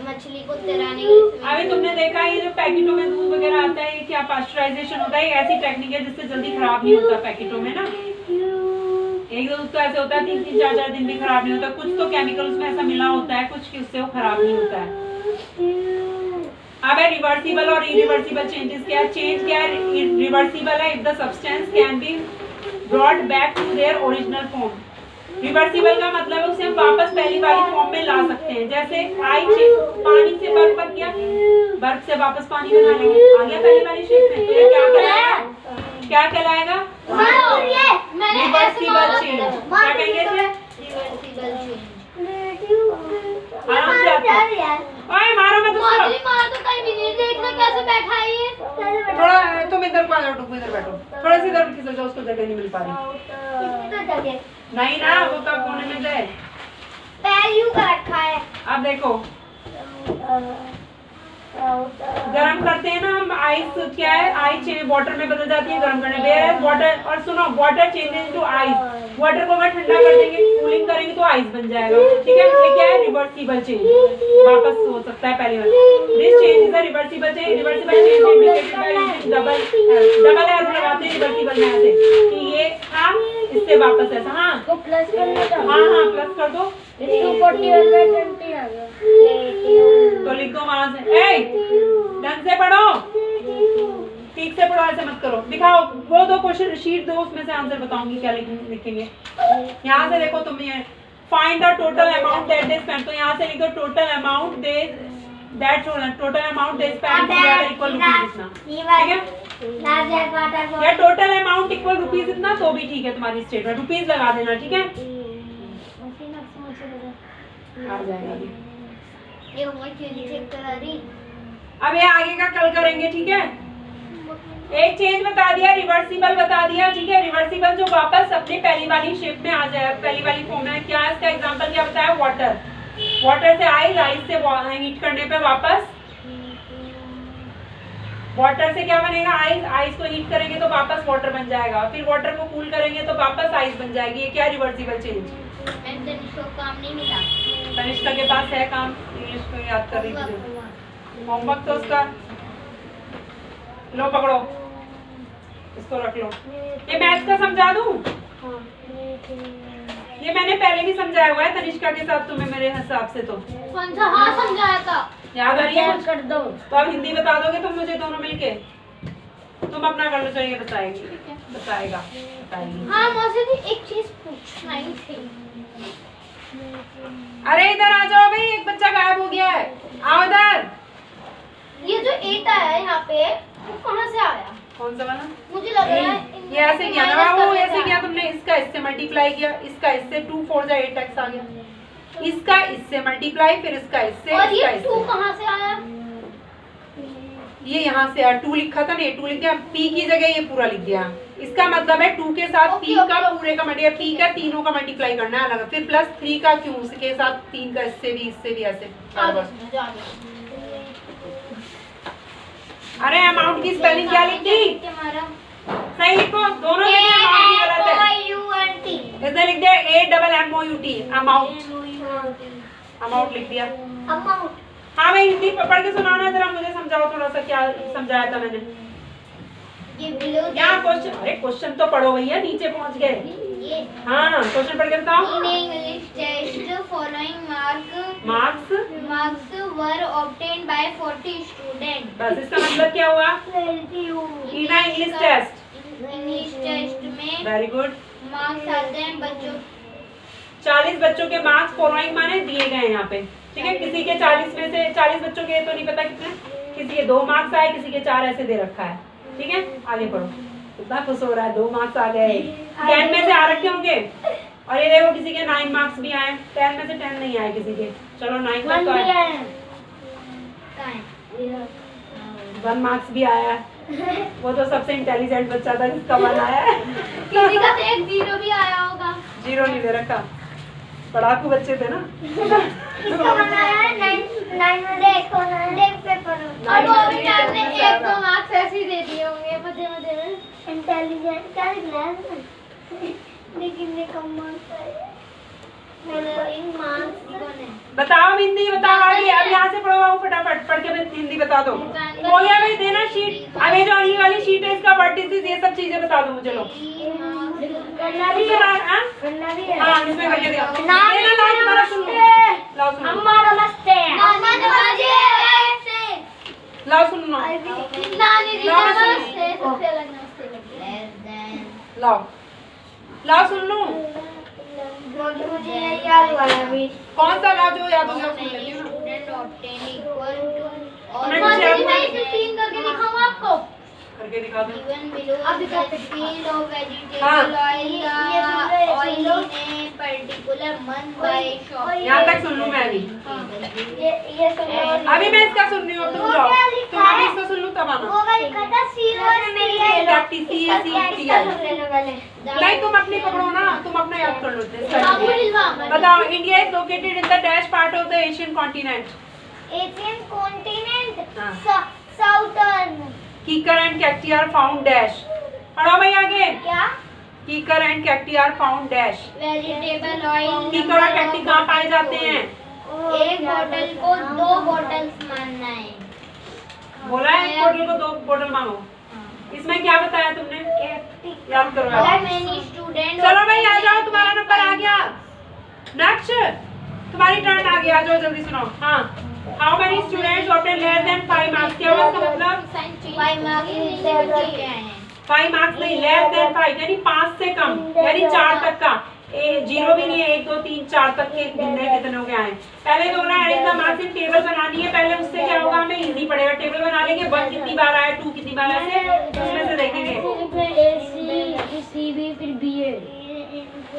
मछली को तैराने के लिए। अभी तुमने देखा ये जो पैकेटों में दूध वगैरह आता है, ये क्या पास्चराइजेशन होता है? एक ऐसी टेक्निक है जिससे जल्दी खराब नहीं होता पैकेटों में ना। एक दूध तो ऐसे होता है 3-3, 4-4 दिन भी खराब नहीं होता। कुछ तो केमिकल उसमें ऐसा मिला होता है कुछ कि उससे वो खराब नहीं होता है। अब है रिवर्सिबल और इरिवर्सिबल चेंजेस। क्या चेंज क्या है? रिवर्सिबल है if the substance can be brought back to their original form. Reversible का मतलब है उसे हम वापस पहली वाली फॉर्म में ला सकते हैं। जैसे पानी से बर्फ बन गया, बर्फ से वापस पानी बना लेंगे, आ गया पहली वाली शेप में। तो ये क्या कहलाएगा? क्या कहलाएगा? Reversible change. क्या कहेंगे इसे? Reversible change. आराम से आता है। ओए मारो मत उसको। मछली मार तो कहीं भी नहीं, देखना कैसे बैठा है ये। थोड़ा तुम इधर को आ जाओ, तुम इधर बैठो। थोड़ा सा इधर खिसक जाओ, उसको जगह नहीं मिल पा रही। नहीं ना, वो कब कोने में जाए। पैर यूं कर रखा है। अब देखो गरम करते हैं ना हम, आइस क्या है, आइस वाटर में बदल जाती है गरम करने में। वाटर, और सुनो, water changes into ice. Water को अगर ठंडा कर देंगे, कूलिंग करेंगे तो आइस बन जाएगा। ठीक है, ये क्या है? रिवर्सिबल चेंज, वापस हो सकता है पहले वाला। This change is a reversible change. Reversible change indicated by using double arrow लगाते हैं रिवर्सिबल में ऐसे कि ये हाँ इससे वापस ऐसा। हाँ को प्लस कर लो। हाँ प्लस कर दो। 241 में 20 आ गया। तो लिख दो वहां से। ए ढंग से पढ़ो, ठीक से पढ़ो, ऐसे मत करो। दिखाओ वो दो क्वेश्चन शीट दो, उसमें से आंसर बताऊंगी क्या लिखेंगे। यहाँ से देखो तुम, ये find the total amount that they spend. तो यहाँ से लिख दो total amount they total amount they spend equal rupees इतना। ठीक है, या टोटल अमाउंट इक्वल रुपीज इतना तो भी ठीक है, तुम्हारी स्टेटमेंट रुपीज लगा देना। ठीक है, आ जाएगा अभी। ये होमवर्क क्यों नहीं चेक करा रही? अब ये आगे का कल करेंगे। ठीक है, एक चेंज बता दिया, रिवर्सिबल बता दिया। ठीक है, रिवर्सिबल जो वापस अपनी पहली वाली शेप में आ जाए, पहली वाली फॉर्म में। क्या है इसका एग्जांपल? क्या बताया? वाटर। वाटर से आइस, आइस से हीट करने पे वापस वाटर से क्या बनेगा? आइस। आइस को हीट करेंगे तो वापस वाटर बन जाएगा। फिर वाटर को कूल करेंगे तो वापस आइस बन जाएगी। ये क्या? Reversible change. तनिष्का को काम नहीं मिला। तनिष्का के पास है काम, इंग्लिश को याद कर रही थी। होमवर्क तो उसका लो, पकड़ो, इसको रख लो। ये मैथ्स का समझा दूं? ये मैंने पहले भी समझाया हुआ है तनिष्का के साथ तुम्हें, मेरे हिसाब से तो। कौन सा? हाँ समझाया था। याद आ रही है? कर दो। तो अब हिंदी बता दोगे तुम मुझे दोनों मिलके? तुम अपना कर लो, चाहिए बताएगी, बताएगी। हाँ मौसी जी, एक चीज पूछना ही थी। अरे इधर आ जाओ भाई, एक बच्चा गायब हो गया है, आओ इधर। ये जो 8 आया है यहाँ पे, वो कहाँ से आया? कौन सा वाला? मुझे लग रहा है ये ऐसे किया ना, वो ऐसे किया तुमने, इसका इससे मल्टीप्लाई किया, इसका इससे 2 4 जा 8x आ गया, इसका इससे मल्टीप्लाई, फिर इसका इससे, और ये इसका 2 इससे। कहाँ से आया? ये यहाँ से 2 लिखा था ना, ये 2 लिख दिया, p की जगह ये पूरा लिख दिया। इसका मतलब है 2 के साथ p का पूरे का मल्टीप्लाई, p का तीनों का मल्टीप्लाई करना है अलग, फिर प्लस 3 का क्यों उसके साथ 3 का, इससे भी ऐसे। अरे अमाउंट की स्पेलिंग क्या लिखी? सही लिखो, दोनों लिखे, अमाउंट की गलत है। इसने लिख दिया AMMOUT, अमाउंट लिख दिया। हाँ मैं हिंदी पढ़ के सुनाना जरा, मुझे समझाओ थोड़ा सा, क्या समझाया था मैंने? ये ब्लू यहाँ क्वेश्चन, अरे क्वेश्चन तो पढ़ो भैया, नीचे पहुँच गए। ये हाँ क्वेश्चन पढ़ के बताओ। In English test following marks were obtained by 40 students. बस इसका मतलब क्या हुआ? In English test. English test में वेरी गुड। मार्क्स आते हैं बच्चों 40 बच्चों के मार्क्स फॉलोइंग माने दिए गए हैं यहाँ पे, ठीक है। किसी के 40 में से 40 बच्चों के तो नहीं पता कितने, किसी के 2 मार्क्स आए, किसी के 4 ऐसे दे रखा है, ठीक है। आगे पढ़ो। कितना खुश हो रहा है, 2 मार्क्स आ गए। 10 में से आ रखे होंगे, और ये देखो किसी के 9 मार्क्स भी आए। 10 में से 10 नहीं आए किसी के, चलो 9 तक तो आए। 1 मार्क्स भी आया है, वो तो सबसे इंटेलिजेंट बच्चा था जिसका 1 आया है। किसी का तो एक 0 भी आया होगा। 0 नहीं दे रखा, पढ़ाकू बच्चे थे ना। इसका बनाया है 9 में देखो ना, देख पेपर और वो भी मैम ने 1-2 मार्क्स ऐसे ही दे दिए होंगे मजे मजे में। इंटेलिजेंट क्या निकला है? लेकिन ये कम मार्क्स आए। इन मार्क्स बताओ हिंदी बताओ आगे। अब यहाँ से पढ़ो फटाफट, पढ़ के हिंदी बता दो। हो गया भाई, देना शीट। अब ये जो ये वाली शीट है इसका वर्टिसेस ये सब चीजें बता दो मुझे। लो करना भी है, करना भी है। हाँ इसमें करके दिखाओ। देना लाओ तुम्हारा सुन लो, लाओ सुन लो, अम्मा नमस्ते। मामा नमस्ते। लाओ सुन लो, नानी जी नमस्ते। सबसे अलग नमस्ते लगती लाओ लाओ सुन लो। मुझे याद वाला भी। कौन सा लाओ जो याद हो सुन लेती हूँ। मैं कुछ याद मैं इसे सीन करके दिखाऊं आपको। करके दिखा दो। Even below the field of vegetable हाँ। oil, the oil in a particular month by shop. यहाँ तक सुन लूँ मैं अभी। ये सुनो। अभी मैं इसका सुन रही हूँ, तुम जाओ। तुम अभी इसका सुन लो तब आना। वो वाला लिखा था सीवर मेरी है। नहीं तुम अपनी पकड़ो ना, तुम अपना याद कर लो। बाबू हिलवा। बताओ, India is located in the dash part of the Asian continent. Asian continent हाँ। Southern. Kikar and cacti are found dash. पढ़ो भाई आगे। क्या? Kikar and cacti are found dash. Vegetable oil. कीकर और कैक्टी कहाँ पाए जाते हैं? एक बोतल को 2 बोतल्स मानना है। बोला है एक बोतल को 2 बोतल मांगो। इसमें क्या बताया तुमने? याद करो यार। Many students. चलो भाई आ जाओ, तुम्हारा नंबर आ गया। नेक्स्ट तुम्हारी टर्न आ गया, आ जाओ जल्दी सुनो। हाँ, how many students obtain less than 5 marks? क्या हुआ इसका मतलब? 5 मार्क्स 5 मार्क्स नहीं, लेस देन 5 यानी 5 से कम, यानी 4 तक का। 0 भी नहीं है, 1 2 3 4 तक के गिनने कितने हो गए हैं। पहले तो ना adding the marks in table बनानी है पहले, उससे क्या होगा हमें इजी पड़ेगा। टेबल बना लेंगे, 1 कितनी बार आया, 2 कितनी बार आया, उसमें से देखेंगे।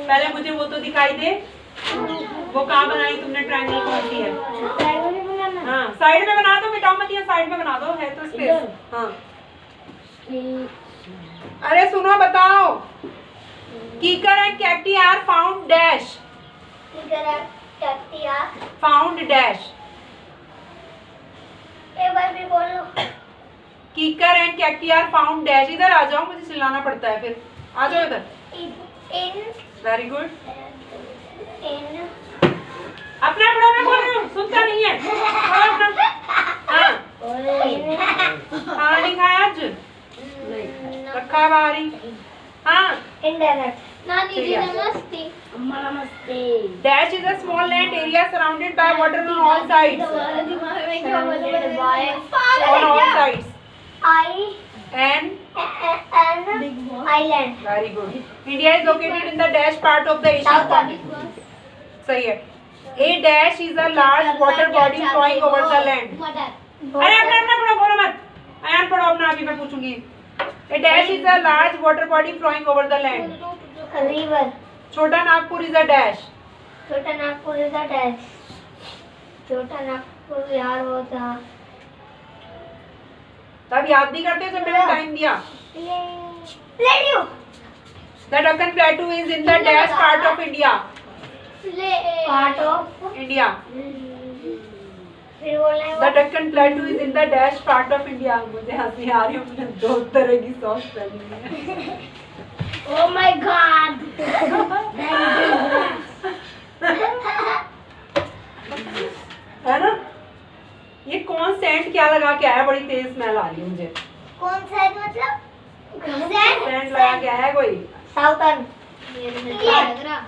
पहले मुझे वो तो दिखाई दे, वो कहाँ बनाई तुमने? ट्रायंगल कौन सी है? हाँ साइड में बना दो, मिटाओ मत, या साइड में बना दो, है तो स्पेस। हाँ अरे सुनो बताओ। Kikar and cacti are found dash. Found dash. एक बार भी बोल लो। Kikar and cacti are found dash. इधर आ जाओ, मुझे चिल्लाना पड़ता है फिर। आ जाओ इधर। In very good. इन अपना पढ़ो, मैं बोल रही हूँ, सुनता नहीं है। पढ़ो अपना। हाँ खाना नहीं खाया आज? रखा है बाहर ही। हाँ इनडायरेक्ट। नानी जी नमस्ते। अम्मा नमस्ते। Dash is a small land area surrounded by water on all sides. On all sides. I and island. Very good. India is located in the dash part of the Asian continent. सही है। A dash is a large water body flowing over the land. अरे अपना अपना पढ़ो, बोलो मत। अयान पढ़ो अपना, अभी मैं पूछूंगी। A dash is a large water body flowing over the land. River. छोटा नागपुर is a dash. छोटा नागपुर इज अ डैश। छोटा नागपुर यार वो था। तब याद नहीं करते जब मैंने टाइम दिया। Plateau. The Deccan Plateau is in the dash part of India. Part of India. फिर बोलना है The Deccan Plateau is in the dash part of India. मुझे हंसी आ रही है, मुझे 2 तरह की सॉस पहनी है। Oh my God. है ना? ये कौन सेंट क्या लगा के आया? बड़ी तेज स्मेल आ रही है मुझे। कौन सा है मतलब? सेंट लगा के आया कोई? साउथर्न। लग रहा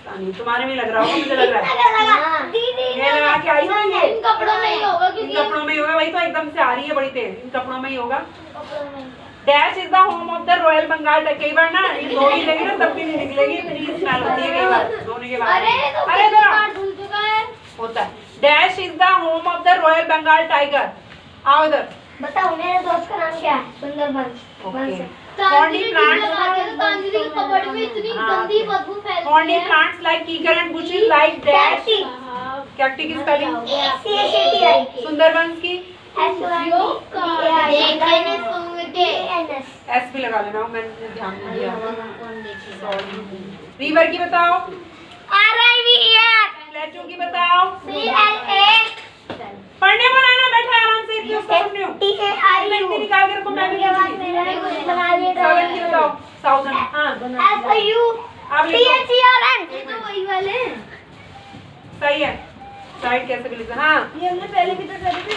नहीं, तुम्हारे में लग रहा होगा, मुझे लग रहा है। दीदी ये लगा के आई ना ये इन कपड़ों में ही होगा इन क्योंकि कपड़ों में ही होगा, वही तो एकदम से आ रही है बड़ी तेज, इन कपड़ों में ही होगा। कपड़ों में dash is the home of the royal Bengal tiger. कई बार ना ये दो ही लेगी ना तब भी नहीं निकलेगी, इतनी स्मेल होती है कई बार धोने के बाद। अरे तो अरे कितनी जरा बार धुल चुका है। होता है। Dash is the home of the royal Bengal tiger. आओ इधर। बताओ मेरे दोस्त का नाम क्या है? सुंदरबंश। ओके। तांजलि Thorny टीवी plants- लगा के तो तांजलि के कपड़ में इतनी हाँ, गंदी okay. बदबू फैलती Thorny है। plants like कीकर and bushes like dash। हाँ, कैक्टी की स्पेलिंग CACTI सुंदरबंस की एस भी लगा लेना, मैंने ध्यान नहीं दिया। रिवर की बताओ। प्लेटू की बताओ। पढ़ने वाला है ना, बैठा है आराम से, इतनी उसको सुन रही हूँ। हिंदी निकाल के रखो, मैं भी लिखूंगी। साउथर्न की बताओ। साउथर्न हाँ आप लिखो। ये तो वही वाले हैं। सही है, साइड कैसे भी लिखो। हाँ ये हमने पहले भी तो करे थे।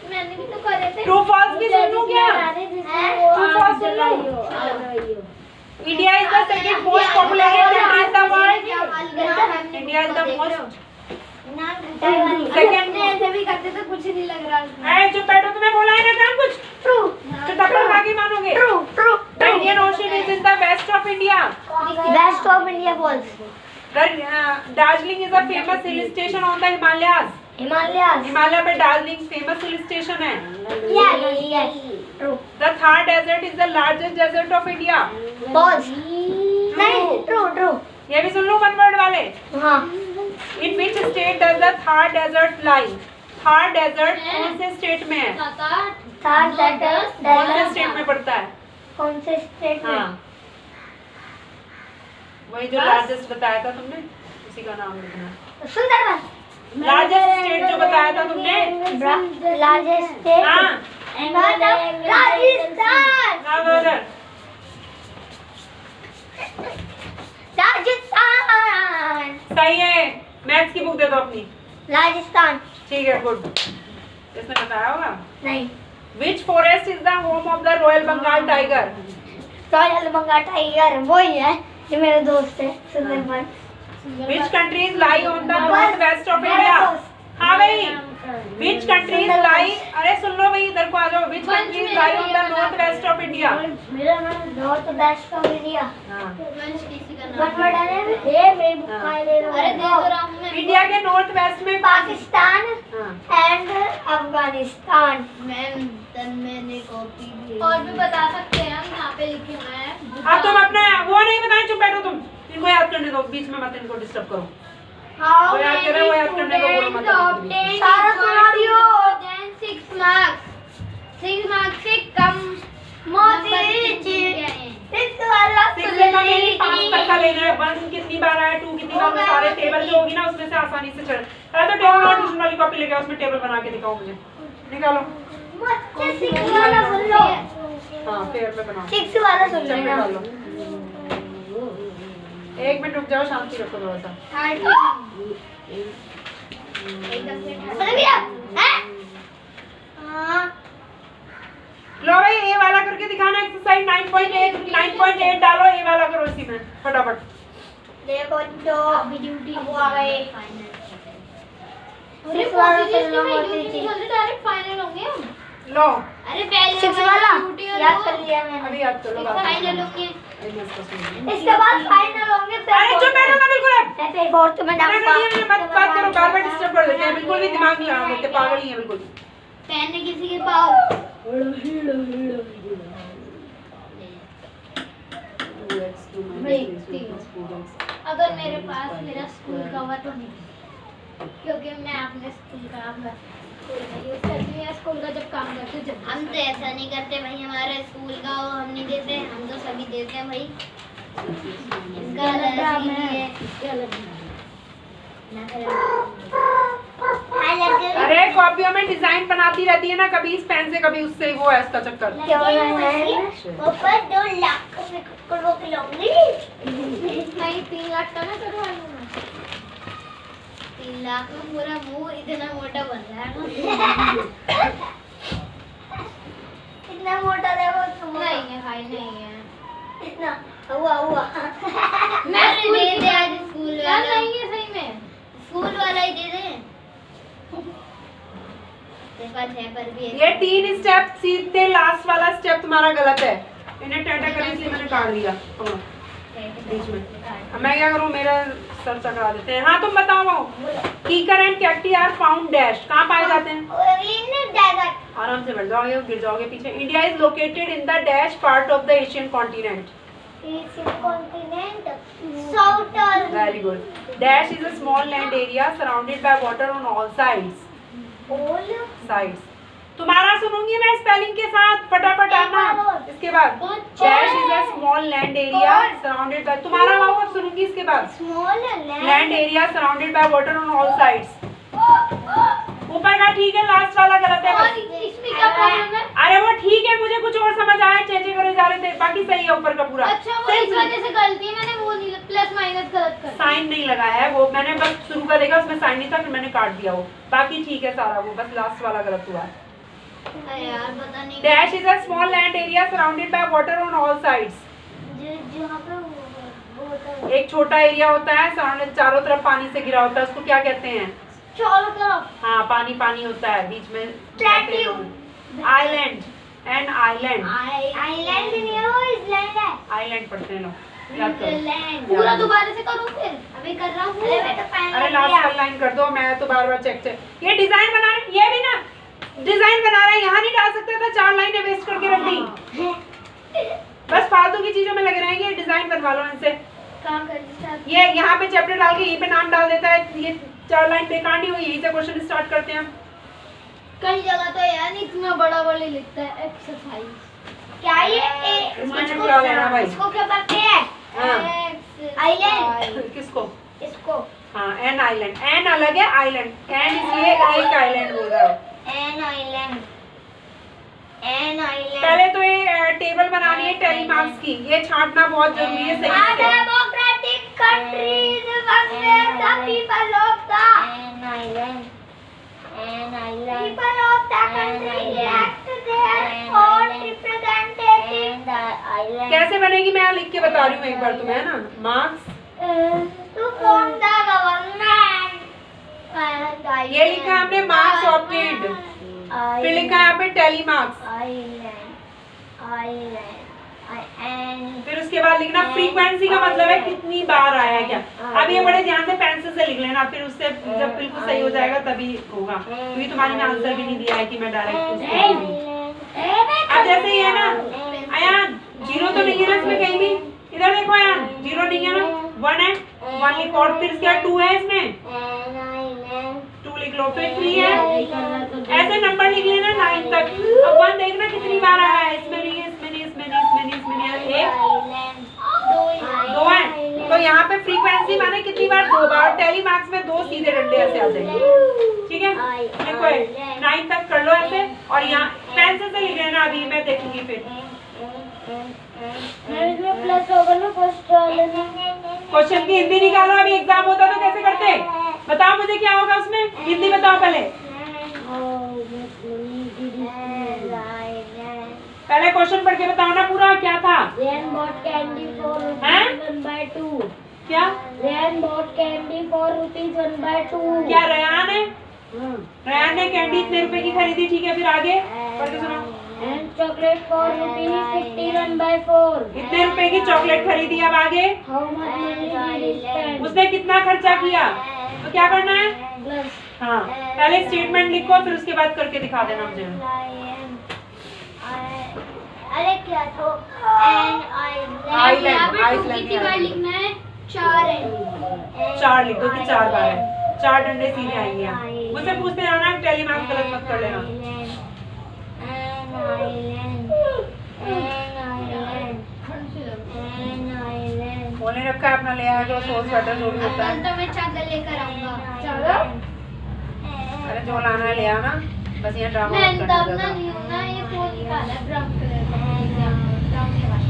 मैंने भी तो करे थे। ट्रू फॉल्स की सुन लूं क्या? ट्रू फॉल्स सुन लूं। India is the second most populated country in the world. India is the most second. ऐसे भी करते तो कुछ नहीं लग रहा। ऐ चुप बैठो, तुम्हें बोला है ना काम कुछ। ट्रू तो टप्पड़ खा के मानोगे। The Indian ocean is in the west of India. West of India false. Darjeeling is a famous hill station on the Himalayas. Himalayas. Himalaya पे दार्जिलिंग फेमस हिल स्टेशन है। Yes true. The Thar desert is the largest desert of India. False नहीं ट्रू ट्रू। ये भी सुन लो वन वर्ड वाले। हाँ in which state does the Thar desert lie? Thar desert कौन से स्टेट में है? थार कौन से स्टेट में पड़ता है? कौन से स्टेट में? हाँ वही जो लार्जेस्ट बताया था तुमने, उसी का नाम लिखना। सुंदरबन। लार्जेस्ट स्टेट जो बताया था तुमने। लार्जेस्ट स्टेट हाँ राजस्थान। ना उधर। राजस्थान। सही है। मैथ्स की बुक दे दो अपनी। राजस्थान। ठीक है गुड। इसने बताया होगा। नहीं which forest is the home of the royal Bengal tiger? Royal Bengal tiger वही है जो मेरे दोस्त है Sundarban. Which countries lie on the north west of India? हाँ भाई। Which countries lie? अरे सुन लो भाई, इधर को आ जाओ। Which countries lie on the north west of India? मेरा नाम नॉर्थ वेस्ट ऑफ इंडिया। हाँ। किसी का वन नाम वर्ड है ना ये मेरी बुक हाँ। का ले लो। अरे दे दो रहा हूँ मैं। इंडिया के नॉर्थ वेस्ट में पाकिस्तान हाँ। एंड अफगानिस्तान। मैंने कॉपी की। और भी बता सकते हैं हम, यहाँ पे लिखे हुए हैं। अब तुम अपना वो नहीं बताएं, चुप बैठो तुम। इनको याद करने दो, बीच में मत इनको डिस्टर्ब करो। वो याद करे, वो याद करने दो, बोलो मत। सारा सुना दियो। 6 मार्क्स 6 मार्क्स से कम सिक्स वाला सिक्स से कम यानी 5 तक का लेना है। 1 कितनी बार आया, 2 कितनी बार, वो सारे टेबल जो होगी ना उसमें से आसानी से चढ़। अरे तो टेबल और ट्यूशन वाली कॉपी लेके आओ, उसमें टेबल बना के दिखाओ मुझे। निकालो। सिक्स वाला सुन लो। हाँ फेयर में बनाओ। 6 वाला सुन चल लेना। निकालो। 1 मिनट रुक जाओ, शांति रखो थोड़ा सा। लो भाई ए वाला करके दिखाना। एक्सरसाइज 9.8 डालो, ए वाला करो इसी में फटाफट। देखो तो अभी ड्यूटी वो आ गए। अरे सिक्स वाला ड्यूटी सुनना होती थी। जल्दी डायरेक्ट फाइनल होंगे हम। लो अरे पहले 6 वाला ड्यूटी याद कर लिया मैंने। अभी याद कर लो बात। फाइनल होंगे। इसके बाद फाइनल होंगे। अरे चुप बैठो ना बिल्कुल। अब मैं पेपर और तुम्हें मत डांटूंगा। बात करो, बार बार डिस्टर्ब कर देते हैं। बिल्कुल भी दिमाग नहीं लगा सकते, पागल ही है बिल्कुल। पेन है किसी के पास? अगर मेरे पास मेरा स्कूल का हुआ तो नहीं, क्योंकि मैं अपने स्कूल का यूज करती हूँ। स्कूल का जब काम करती हूँ जब। हम तो ऐसा नहीं करते भाई, हमारे स्कूल का वो हम नहीं देते, हम तो सभी देते हैं भाई। इसका अलग है। अरे कॉपियों में डिजाइन बनाती रहती है ना, कभी इस पेन से कभी उससे, वो है इसका चक्कर। क्या हो रहा है? ऊपर 2 लाख करोड़ के लूंगी। नहीं 3 लाख का ना करवा लूँ। 3 लाख में पूरा मुंह इतना मोटा बन जाएगा। इतना मोटा देखो तुम। नहीं है भाई, नहीं है। इतना हुआ मैं दे दे आज स्कूल वाला। नहीं है सही में, स्कूल वाला ही पास है पर भी ये 3 स्टेप सीधे लास्ट वाला स्टेप तुम्हारा गलत है। इन्हें टाटा कर इसलिए मैंने काट दिया बीच में। अब मैं क्या करूँ, मेरा सर चकरा देते हैं। हाँ तुम बताओ, kikar and cacti are found dash, कहाँ पाए जाते हैं? In desert. आराम से बैठ जाओगे, गिर जाओगे पीछे। India is located in the dash part of the Asian continent. Asian continent southern. Very good. Dash is a small land area surrounded by water on all sides. All sides. तुम्हारा सुनूंगी मैं स्पेलिंग के साथ, फटाफट आना। इसके बाद dash is a small land area surrounded bye, तुम्हारा वाव अब सुनूंगी इसके बाद। Small land area surrounded by water on all sides. ऊपर का ठीक है, लास्ट वाला गलत है और बस। इसमें क्या प्रॉब्लम है? अरे वो ठीक है, मुझे कुछ और समझ आया, चेंज करे जा रहे थे, बाकी सही है ऊपर का पूरा। अच्छा वो इस वजह से गलती है, मैंने वो नहीं प्लस माइनस गलत कर दिया। साइन नहीं लगाया है वो, मैंने बस शुरू का देखा उसमें साइन नहीं था, फिर मैंने काट दिया वो। बाकी ठीक है सारा, वो बस लास्ट वाला गलत हुआ है। अरे यार पता नहीं। Dash is a small land area surrounded by water on all sides. जहाँ पे वो होता है एक छोटा एरिया होता है सराउंडेड, चारों तरफ पानी से घिरा होता है, उसको क्या कहते हैं? चारों तरफ हाँ पानी पानी होता है, बीच में plateau. Island. An island. Island नहीं है, वो इसलैंड है। आइलैंड पढ़ते हैं लोग, याद करो। लैंड पूरा दोबारा से करूँ फिर? अभी कर रहा हूँ। अरे मैं तो पहले अरे लास्ट वाला लाइन कर दो, मैं तो बार बार चेक। ये डिजाइन बना रहे, ये भी ना डिजाइन बना रहा है, यहाँ नहीं डाल सकता था, 4 लाइनें वेस्ट करके रख दी। बस फालतू की चीजों में लगे रहेंगे, डिजाइन बनवा लो इनसे। काम कर ये यहाँ पे चैप्टर डाल के यहीं पे नाम डाल देता है, ये 4 लाइन बेकार नहीं हुई, यहीं से क्वेश्चन स्टार्ट करते हैं हम। कई जगह तो यार नहीं इतना बड़ा बड़ा लिखता है एक्सरसाइज। क्या ये इसमें क्या लेना भाई? इसको क्या कहते हैं? हाँ। आइलैंड। किसको? इसको हाँ एन आइलैंड। एन अलग है, आइलैंड एन इसलिए एक आइलैंड बोल रहा हो। An island. An island. पहले तो ये टेबल बनानी है टेलीमार्क्स की, ये छांटना बहुत जरूरी है सही से। Democratic countries where the people of the an island people of the country elect their own representative। कैसे बनेगी मैं लिख के बता रही हूँ एक बार तुम्हें, है ना? Marks to form the government। ये लिखा है हमने मार्क्स ऑब्टेन्ड, फिर लिखा है यहाँ पे टेलीमार्क्स, फिर उसके बाद लिखना फ्रीक्वेंसी का मतलब है कितनी बार आया है क्या। अब ये बड़े ध्यान से पेंसिल से लिख लेना, फिर उससे जब बिल्कुल सही हो जाएगा तभी होगा, क्योंकि तुम्हारी में आंसर भी नहीं दिया है कि मैं डायरेक्ट। अब जैसे ही है ना अयान, 0 तो नहीं है ना इसमें कहीं भी, इधर देखो अयान 0 नहीं है ना, 1 है, 1 लिखो और फिर इसके बाद 2 है, इसमें 2 लिख लो, फिर 3 है, ऐसे नंबर लिख लेना 9 तक। अब 1 देखना कितनी बार आया है, इसमें नहीं है, इसमें नहीं, इसमें नहीं, इसमें नहीं, इसमें नहीं है, 1 2 है। तो यहाँ पे फ्रीक्वेंसी माने कितनी बार? 2 बार। टेलीमार्क्स में 2 सीधे डंडे ऐसे आ जाएंगे, ठीक है? देखो 9 तक कर लो ऐसे, और यहाँ पेंसिल से लिख लेना, अभी मैं देखूंगी फिर। प्लस होगा ना फर्स्ट वाले में। क्वेश्चन की हिंदी निकालो, अभी एग्जाम होता तो कैसे करते? बताओ मुझे क्या होगा उसमें, हिंदी बताओ पहले। पहले क्वेश्चन पढ़ के बताओ ना पूरा क्या था। Ryan bought candy for हैं? ₹1/2। क्या? Ryan bought candy for ₹1/2। क्या रयान है? रयान ने कैंडी इतने रुपए की खरीदी, ठीक है, फिर आगे पढ़ के सुनाओ। And chocolate for ₹50 1/4। इतने रुपए की चॉकलेट खरीदी, अब आगे How much money did he spend? उसने कितना खर्चा किया, तो क्या करना है? Plus हाँ पहले स्टेटमेंट लिखो, फिर उसके बाद करके दिखा देना मुझे। अरे क्या तो कितनी बार लिखना है? 4 है। 4 लिख दो कि 4 बार है, 4 डंडे सीधे आएंगे। यहाँ मुझसे पूछते रहना, टेलीमार्क्स गलत मत कर लेना। बोलने रखा है अपना ले आया जो सोच स्वेटर जो भी होता है। तो मैं चादर लेकर आऊंगा। अरे जो लाना है ले आना, बस यहाँ ड्रामा मैं मत तब करना ना ज़्यादा। नहीं हूँ ना, ये फोन निकाला ब्राउन कलर का, ब्राउन के बाद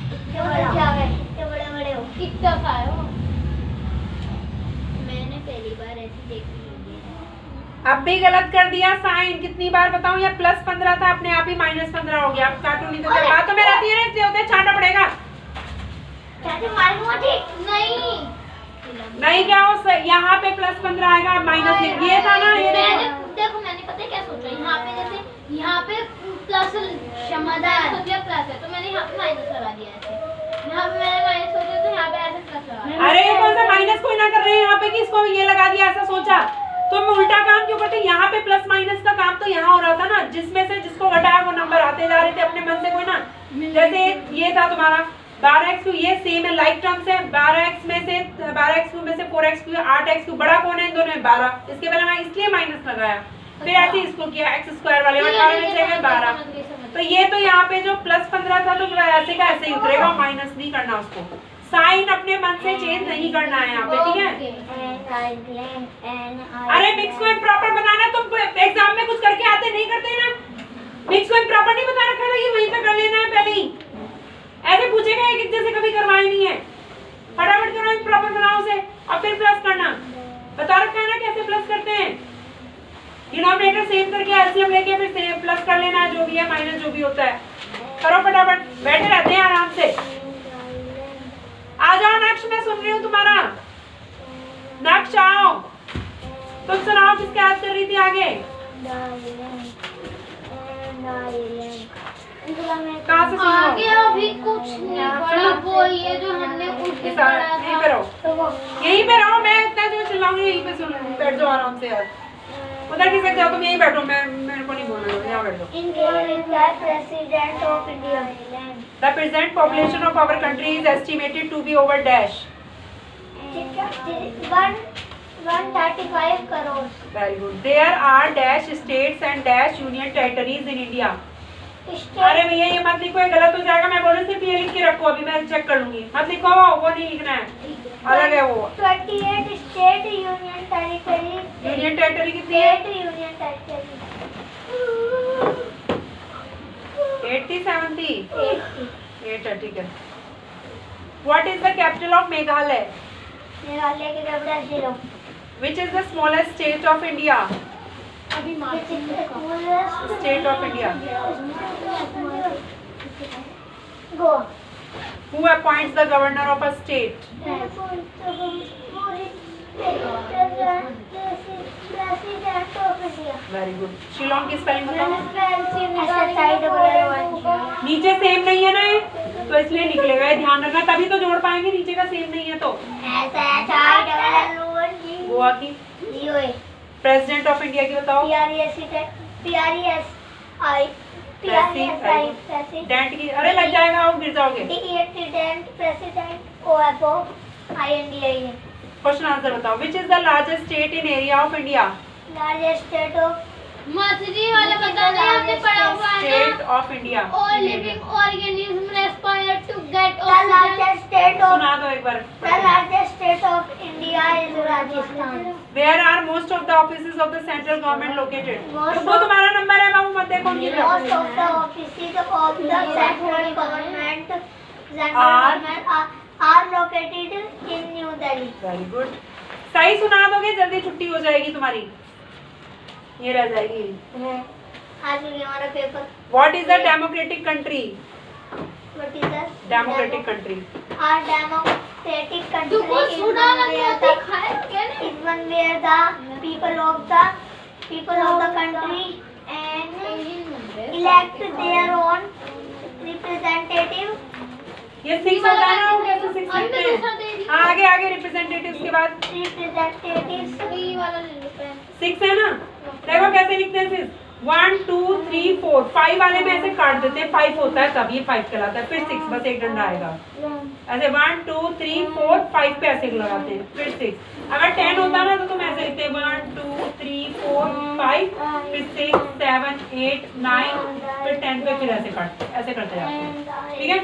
कितने बड़े बड़े हो। कितना का है वो? मैंने पहली बार ऐसी देखी है। अब भी गलत कर दिया साइन, कितनी बार बताऊं? ये +15 था, अपने आप ही -15 हो गया। अब काटो नहीं तो बात तो मेरा तीर है, इसलिए होते छांटा पड़ेगा। नहीं क्या हो, यहाँ पे +15 आएगा, माइनस लिख, ये था ना, ये मैंने देखो मैंने पता है क्या सोचा, यहाँ पे जैसे यहाँ पे प्लस समाधान सोचा प्लस है तो मैंने यहाँ पे माइनस लगा दिया ऐसे, यहाँ पे मैंने माइनस सोचा तो यहाँ पे ऐसे प्लस लगा। अरे ये कौन सा माइनस कोई ना कर रहे हैं यहाँ पे कि इसको ये लगा दिया ऐसा सोचा, तो मैं उल्टा काम क्यों करते? यहाँ पे प्लस माइनस का काम तो यहाँ हो रहा था ना, जिसमें से जिसको घटाया वो नंबर आते जा रहे थे अपने मन से कोई ना। जैसे ये था तुम्हारा 12x, ये सेम है, लाइक टर्म्स है। 12x में से 12x में से 4x, 8x बड़ा कौन है इन दोनों में? 12। इसके पहले मैं इसलिए माइनस लगाया, फिर ऐसे इसको किया x स्क्वायर वाले 18 में से 12। तो ये तो यहाँ पे जो प्लस 15 था तो ऐसे का ऐसे ही उतरेगा, माइनस नहीं करना उसको, साइन अपने मन से चेंज नहीं करना है यहाँ पे, ठीक है? अरे मिक्स को प्रॉपर बनाना, तुम एग्जाम में कुछ करके आते नहीं करते ना, मिक्स को प्रॉपर नहीं बता रखा था कि वहीं पे कर लेना है पहले ही, ऐसे पूछेगा एक जैसे कभी करवाए नहीं है, फटाफट करो प्रॉपर बनाओ उसे और फिर प्लस करना, बता रखा है ना कैसे प्लस करते हैं। डिनोमिनेटर सेम करके एलसीएम लेके फिर सेम प्लस कर लेना है, जो भी है माइनस जो भी होता है। करो फटाफट, बैठे रहते हैं आराम से। आ जाओ नेक्स्ट, मैं सुन रही हूँ तुम्हारा, नेक्स्ट आओ, तुम सुनाओ किसके याद कर रही थी आगे? कहाँ से सुनो? आगे अभी कुछ नहीं पढ़ा, वो ये जो हमने उठ के पढ़ा था। यहीं पे रहो, यहीं पे रहो, मैं इतना जो चिल्लाऊंगी यहीं पे सुन, बैठ जाओ आराम से यार, उधर किसे जाओ, तुम यहीं बैठो, मैं मेरे को नहीं बोलना, यहाँ बैठो। President of India. The present population of our country is estimated to be over dash. 135 crores. Very good. There are dash states and dash union territories in India. अरे भैया ये मत लिखो, ये गलत हो जाएगा, मैं बोलूँ सिर्फ ये लिख के रखो, अभी मैं चेक कर लूंगी, मत लिखो, वो नहीं लिखना है, अलग है वो। 28 state union territories. Union territory कितनी है? State union territories. 80, 70? 80. 8 है, ठीक है। What is the capital of Meghalaya? Meghalaya की capital zero. Which is the smallest state of India? अभी State of India. Goa. Who appoints the governor of a state? President of India. Very good. Shillong की स्पेलिंग बताओ। नीचे सेम नहीं है ना ये, तो इसलिए निकलेगा, ये ध्यान रखना, तभी तो जोड़ पाएंगे, नीचे का सेम नहीं है तो। गोवा की प्रेसिडेंट ऑफ इंडिया की बताओ। प्रेसिडेंट की, अरे लग जाएगा, आप गिर जाओगे। क्वेश्चन आंसर बताओ। Which is the largest state in area of India? Largest state of मछली वाला बताना है, हमने पढ़ा हुआ है स्टेट ना। Of India. All living organisms respire to get The oxygen. largest state of सुना दो एक बार। the largest state of India is Rajasthan. Where are most of the offices of the central government located? Most रुको, तुम्हारा नंबर है बाबू, मत देखो। Most of the offices of the central government are located in New Delhi. Very good, सही सुना दोगे जल्दी छुट्टी हो जाएगी तुम्हारी, ये रह जाएगी। आज भी हमारा paper. What is a democratic country? What is the Democratic country. Our democratic country तुमको is सुना one लगे where तो खाए क्या नहीं? is one where the people of the country and elect their own representative. ये 6 होता है ना, वो कैसे 6 अभी लिखते मैं दूसरा हैं? दे दी। हाँ, आगे आगे रिप्रेजेंटेटिव्स के बाद Representatives. ये वाला ले लेते हैं। 6 है ना, देखो कैसे लिखते हैं सिर्फ 1 2 3 4 5 वाले में ऐसे काट देते हैं, 5 होता है तब ये 5 कहलाता है, फिर 6 बस एक डंडा आएगा ऐसे 1 2 3 4 5 पे ऐसे लगाते हैं, फिर 6। अगर 10 होता ना तो तुम ऐसे लिखते 1 2 3 4 5 फिर 6 7 8 9 फिर 10 पे फिर ऐसे काटते, ऐसे करते जाते हैं, ठीक है।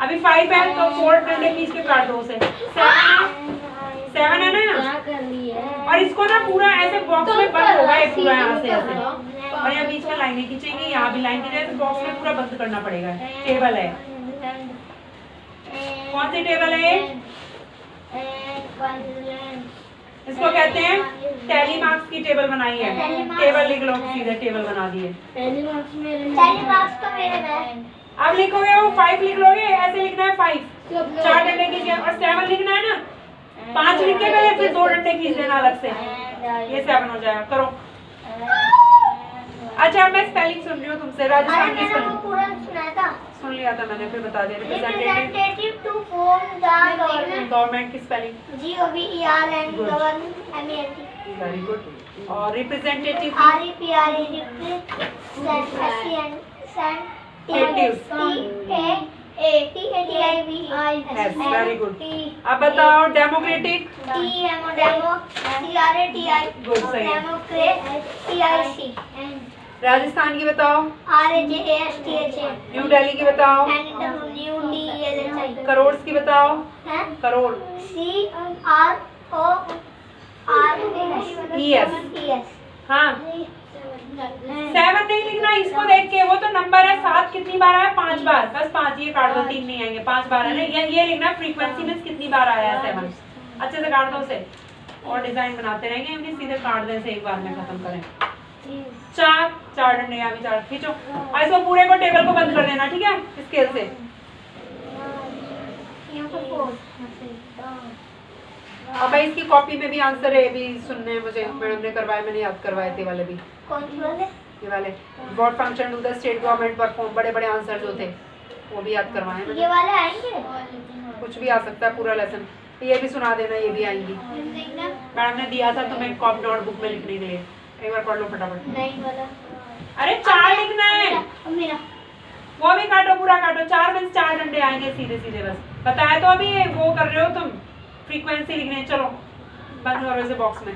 अभी 5 है तो 4 डंडे खींच के काट दो उसे। 7 है ना, और इसको ना पूरा ऐसे बॉक्स में बंद होगा, ये पूरा यहाँ से ऐसे, और यहाँ बीच में लाइनें खींचेंगी, यहाँ भी लाइन खींचेंगे, तो बॉक्स में पूरा बंद करना पड़ेगा। टेबल है, कौन सी टेबल है? इसको कहते हैं टैली मार्क्स की टेबल बनाई है, टेबल लिख लो, सीधे टेबल बना दी है। Tally marks तो मेरे में. अब लिखोगे वो 5 लिख लोगे, ऐसे लिखना है 5, 4 डंडे खींचे, और 7 लिखना है ना, 5 लिख के पहले फिर 2 डंडे खींच देना अलग से, ये 7 हो जाएगा। करो अच्छा मैं स्पेलिंग सुन रही हूँ तुमसे, राजस्थान की मैंने वो स्पेलिंग पूरा सुनाया था। सुन लिया था मैंने, फिर बता दे। Representative representative to form the government, government की spelling GOVERN Good. Government MENT, very good. और representative REPRE yes very good. अब बताओ डेमोक्रेटिक गुड सही है। राजस्थान की बताओ। न्यू दिल्ली की बताओ। करोड़ की बताओ। करोड़ हाँ 7 नहीं लिखना इसको देख के, वो तो नंबर है। 7 कितनी बार आया? 5 बार, बस 5 ये काट दो, 3 नहीं आएंगे, 5 बार है ना। ये लिखना फ्रीक्वेंसी में कितनी बार आया है 7। अच्छे से काट दो उसे, और डिजाइन बनाते रहेंगे, इन्हें सीधे काट दें से एक बार में खत्म करें। 4 डंडे यहाँ भी 4 खींचो। और इसको पूरे को टेबल को बंद कर देना, ठीक है, स्केल से। और भाई इसकी कॉपी में भी आंसर है, ये भी सुनने हैं मुझे, मैडम ने करवाए, मैंने याद करवाए थे वाले भी। कौन से वाले? ये वाले what function do the state government perform, बड़े बड़े आंसर जो थे वो भी याद करवाए मैंने। ये वाले आएंगे? कुछ भी आ सकता है, पूरा लेसन। ये भी सुना देना, ये भी आएंगी। मैडम ने दिया था तुम्हें कॉप नोटबुक में लिखने के लिए, एक बार पढ़ लो फटाफट। नहीं वाला। अरे 4 लिखना है, मेरा वो भी काटो, पूरा काटो। 4 में 4 डंडे आएंगे सीधे सीधे, बस बताया तो अभी। वो कर रहे हो तुम, फ्रीक्वेंसी लिखने। चलो बंद करो इसे बॉक्स में।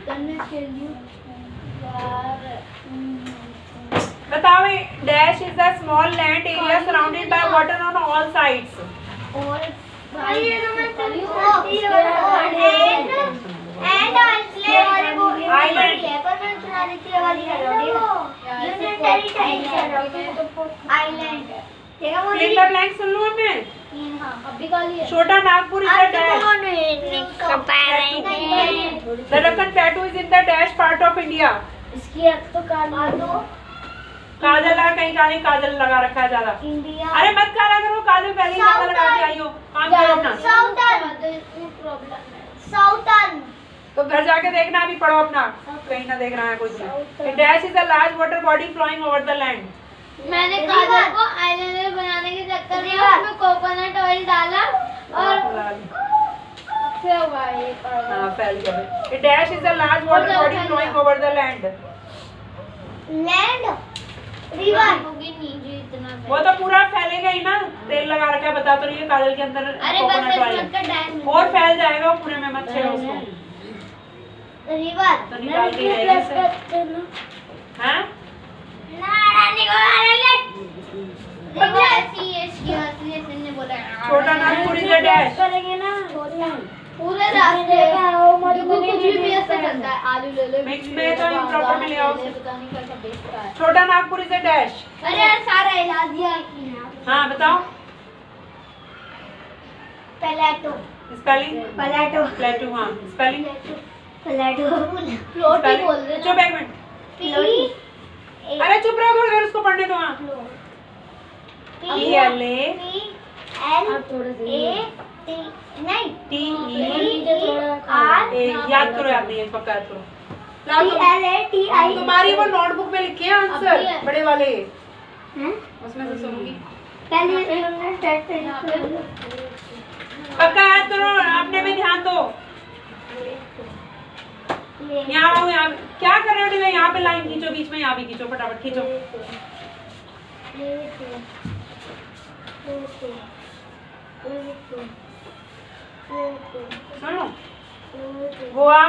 बताओ dash is a small land area surrounded by water on all sides. ये तो मैं आइलैंड है, पर मैं सुना देती है वाली यूनियन टेरिटरी आइलैंड। देखा वो फिल द ब्लैंक सुन लो मैं। अभी काली है। छोटा Nagpur is the dash. The Deccan plateau is in the dash part of India. इसकी आँख तो काली है। काजल लगा, कहीं काली काजल लगा रखा है ज्यादा। इंडिया। अरे मत काला करो, काजल पहले ही ज्यादा लगा के आई हो। काम करो अपना। साउथर्न तो घर जाके देखना, अभी पढ़ो अपना, कहीं ना देख रहा है कोई तुम्हें। Dash is a large water body flowing over the land. मैंने काजल को आईलाइनर बनाने के चक्कर में उसमें कोकोनट ऑयल डाला और फिर हुआ ये। हाँ फैल गया। Dash is a large water body flowing over the land. Land river होगी नीचे इतना। वो तो पूरा फैलेगा ही ना, तेल लगा रखा है, बता तो रही है काजल के अंदर अरे बस कोकोनट ऑयल इसका डैश और फैल जाएगा, वो पूरे में मत छेड़ो उसको। रिवर तो निकाल के रहेगी इसे। हैं? छोटा नागपुर इज अ डैश। करेंगे ना पूरे रास्ते कुछ भी ऐसा चलता है। आलू ले लो, मिक्स में तो प्रॉपर में ले आओ। पता नहीं कैसा टेस्ट का है। छोटा नागपुर इज अ डैश। अरे यार सारा हिला दिया। हाँ बताओ प्लेटो स्पेलिंग। प्लेटो प्लेटू। हाँ स्पेलिंग। प्लेटो फ्लोटी बोल रहे चुप एक मिनट, अरे चुप रहो थोड़ी देर, उसको पढ़ने दो। हाँ PLA नहीं TER याद करो, याद नहीं है पक्का याद करो। लाओ तुम्हारी वो नोटबुक में लिखे हैं आंसर बड़े वाले, उसमें से सुनूंगी। पक्का याद करो, अपने में ध्यान दो। यहाँ आओ, यहाँ क्या कर रहे हो? यहाँ पे लाइन खींचो, बीच में यहाँ भी खींचो, फटाफट खींचो। सुनो गोवा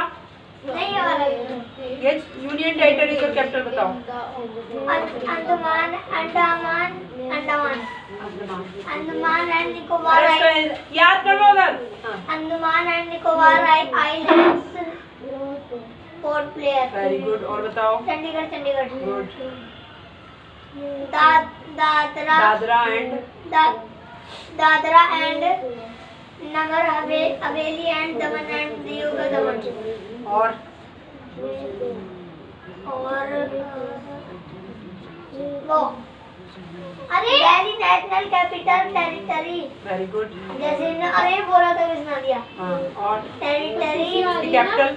नहीं आ रहा ये यूनियन टेरिटरी का कैपिटल बताओ। अंडमान अंडमान अंडमान अंडमान एंड निकोबार अरे याद कर लो उधर। Andaman and Nicobar islands port player. Very good. और बताओ। Chandigarh Chandigarh. Good. Dadra and Nagar Haveli and Daman and Diu का दमन। और वो अरे Delhi national capital territory. Very good. जैसे न अरे बोला था इसने दिया। हाँ और टेरिटरी कैपिटल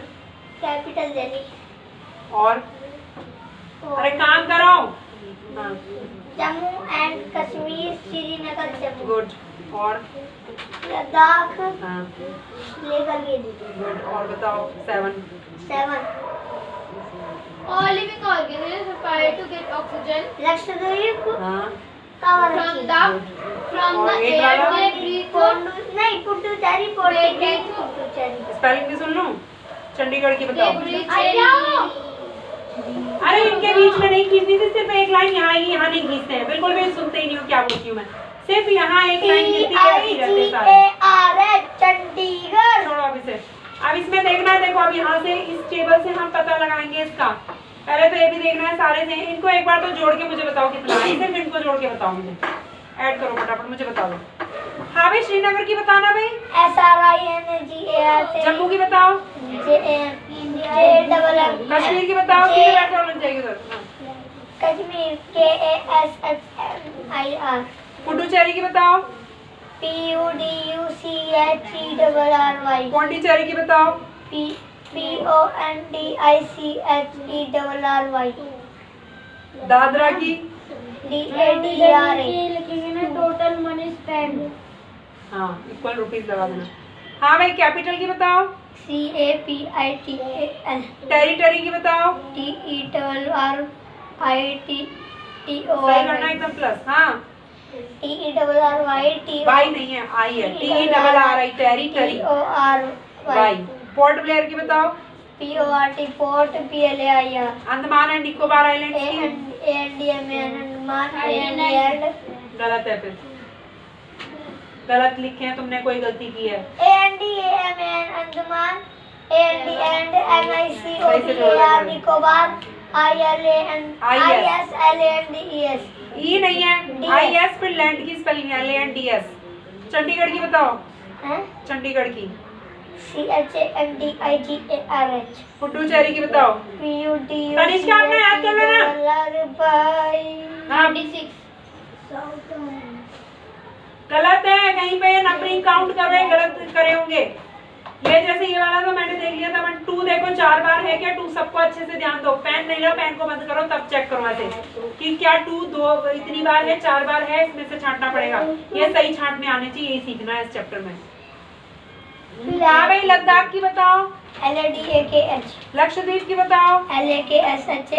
कैपिटल दिल्ली। और अरे काम करो। हाँ जम्मू एंड कश्मीर, श्रीनगर, जम्मू। गुड। और लद्दाख हाँ लेकर के दी। गुड। और बताओ 7। 7 All living organisms require to get oxygen Lakshadweep हाँ कवर from रखी। the और air एक वाला? they breathe through. नहीं पुडुचेरी, पुडुचेरी। स्पेलिंग भी सुन लो। चंडीगढ़ की They बताओ। breathe आया। अरे इनके बीच में नहीं खींचनी थी, सिर्फ एक लाइन यहाँ नहीं खींचते हैं, बिल्कुल भी सुनते ही नहीं हो क्या बोलती हूँ मैं। सिर्फ यहाँ एक लाइन खींचती है, ऐसे ही रहते सारे। CIGARH चंडीगढ़। छोड़ो अब इसे। अब इसमें देखना है, देखो अब यहाँ से इस टेबल से हम पता लगाएंगे इसका। पहले तो ये भी देखना है सारे से। इनको एक बार तो जोड़ के मुझे बताओ कितना है, सिर्फ इनको जोड़ के बताओ मुझे। ऐड करो फटाफट, मुझे बता दो। हाँ भाई श्रीनगर की बताना भाई। SRINGAR। जम्मू की बताओ। कश्मीर की बताओ। सीधे बैठ जाओ, लग जाएगी उधर। हाँ। कश्मीर KASHMIR। पुडुचेरी की बताओ। PUDUCHERRY। पौंडीचेरी की बताओ। PONDICHERRY। दादरा की। DADRA। लिखेंगे ना टोटल मनी स्पेंड। हाँ इक्वल रुपीज लगा देना। हाँ भाई कैपिटल की बताओ। CAPITAL। टेरिटरी की बताओ। TERRITOR। सही करना एकदम प्लस। हाँ TERRYT। वाई नहीं है, आई है। TERRI territory. Y. Port Blair की बताओ। PORT Port PLAIR। Andaman and Nicobar island की। अंडमान गलत है फिर, गलत लिखे हैं तुमने, कोई गलती की है। Andaman MICOBAR Nicobar ISLANDES। ई नहीं है, IS फिर लैंड की स्पेलिंग है LANDS। चंडीगढ़ की बताओ। चंडीगढ़ की। CHANDIGARH। पुडुचेरी की बताओ। तनिष्का आपने याद कर लेना। हाँ 96 गलत है, कहीं पे नंबरिंग काउंट कर रहे हैं, गलत करे होंगे। ये जैसे ये वाला तो मैंने देख लिया था, बट 2 देखो 4 बार है क्या 2? सबको अच्छे से ध्यान दो। पेन नहीं लो, पेन को बंद करो, तब चेक करो ऐसे कि क्या 2 2 इतनी बार है, 4 बार है, इसमें से छांटना पड़ेगा। ये सही छांट में आने चाहिए, यही सीखना है इस चैप्टर में। हाँ भाई लद्दाख की बताओ। LADAKH। लक्षद्वीप की बताओ। LAKSH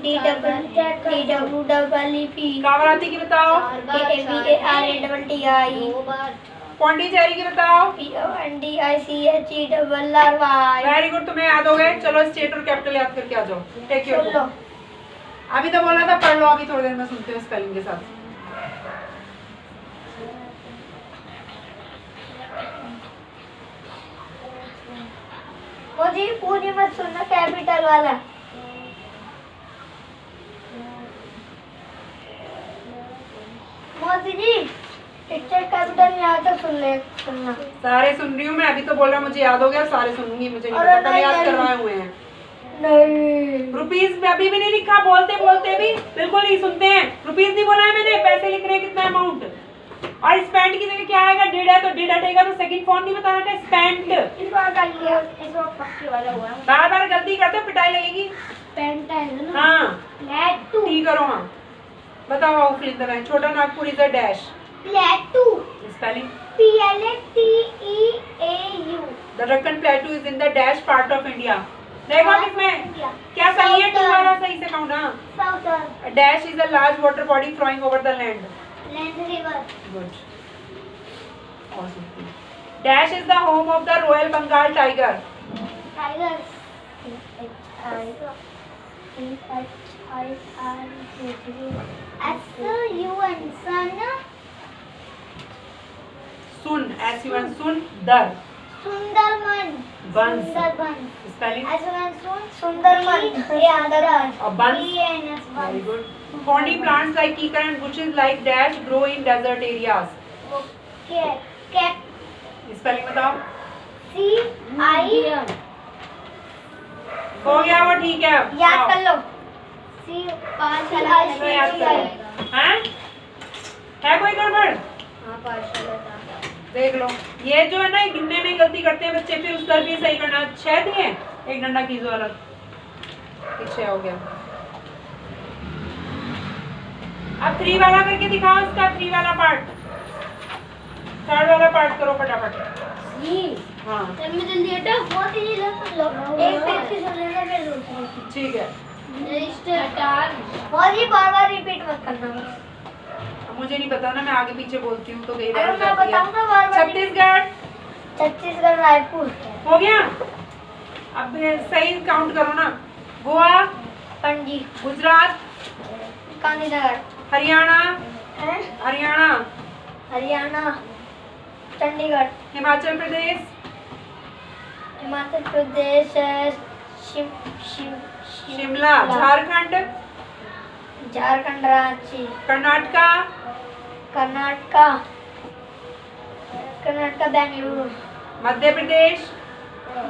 DWEEP। कावराती की बताओ। KAVARATTI। पौंडीचेरी की बताओ। PONDICHERRY। वेरी गुड, तुम्हें याद हो गए। चलो स्टेट और कैपिटल याद करके आ जाओ। Take your book. अभी तो बोला था पढ़ लो, अभी थोड़ी देर में सुनते हो स्पेलिंग के साथ। मुझे पूरी मत सुनना, कैपिटल वाला। मोदी जी पिक्चर कैपिटल यहाँ तक सुनना। सारे सुन रही हूँ मैं, अभी तो बोल रहा मुझे याद हो गया, सारे सुनूंगी। मुझे नहीं अरे पता, कल याद करवाए हुए हैं। नहीं रुपीस में अभी भी नहीं लिखा, बोलते बोलते भी बिल्कुल नहीं सुनते हैं। रुपीस नहीं बोला है मैंने, पैसे लिख रहे हैं कितना अमाउंट। और स्पेंड की जगह क्या आएगा? डिड है तो डिड हटेगा, तो सेकंड फॉर्म नहीं बताना था, स्पेंड। इस बार कर लिया, इस बार पक्के वाला हुआ। बार बार गलती करते हो पिटाई लगेगी। पेंट है ना। हाँ प्लेटू। टी करो। हाँ बताओ how fill the line. Chota Nagpur is a dash. Plateau. Spelling PLATEAU। The Deccan plateau is in the dash part of India. देखो किसमें क्या सही है, 2 वाला सही से काउंट। हाँ southern. Dash is a large water body flowing over the land. Land river. Good. Awesome. Dash is the home of the Royal Bengal tiger. Tiger. SUN sun. Sun, S-U-N, Sundar. Sundarban. Bans. Sundarban. Spelling? SUN Sundarban. Sundarban. Bans. Very good. Thorny plants like kikar and bushes like dash grow in desert areas. Cat. Spelling बताओ। CI। हो गया वो, ठीक है। याद कर लो। तो याद करो। हैं? है कोई गड़बड़? देख लो, ये जो है ना गिनने में गलती करते हैं बच्चे, फिर उत्तर भी सही करना। 6 दिए, एक डंडा कीजो अलग। 6 हो गया। अब 3 वाला करके दिखाओ इसका 3 वाला पार्ट, 3rd वाला पार्ट करो फटाफट। हाँ जब मैं जल्दी हटा बहुत ही एक पेज की सुन लेना फिर दूसरी। ठीक है। रजिस्टर बहुत ही बार रिपीट मत करना। अब मुझे नहीं पता ना, मैं आगे पीछे बोलती हूँ तो कई बार अगर हो मैं जाती है। बताऊँ ना बार छत्तीसगढ़ छत्तीसगढ़ रायपुर हो गया। अब सही काउंट करो ना। गोवा, पणजी गुजरात, गांधीनगर हरियाणा, हैं? हरियाणा, हरियाणा चंडीगढ़ हिमाचल प्रदेश, हिमाचल प्रदेश शिमला, झारखंड, झारखंड रांची कर्नाटका, कर्नाटका कर्नाटका बेंगलुरु मध्य प्रदेश,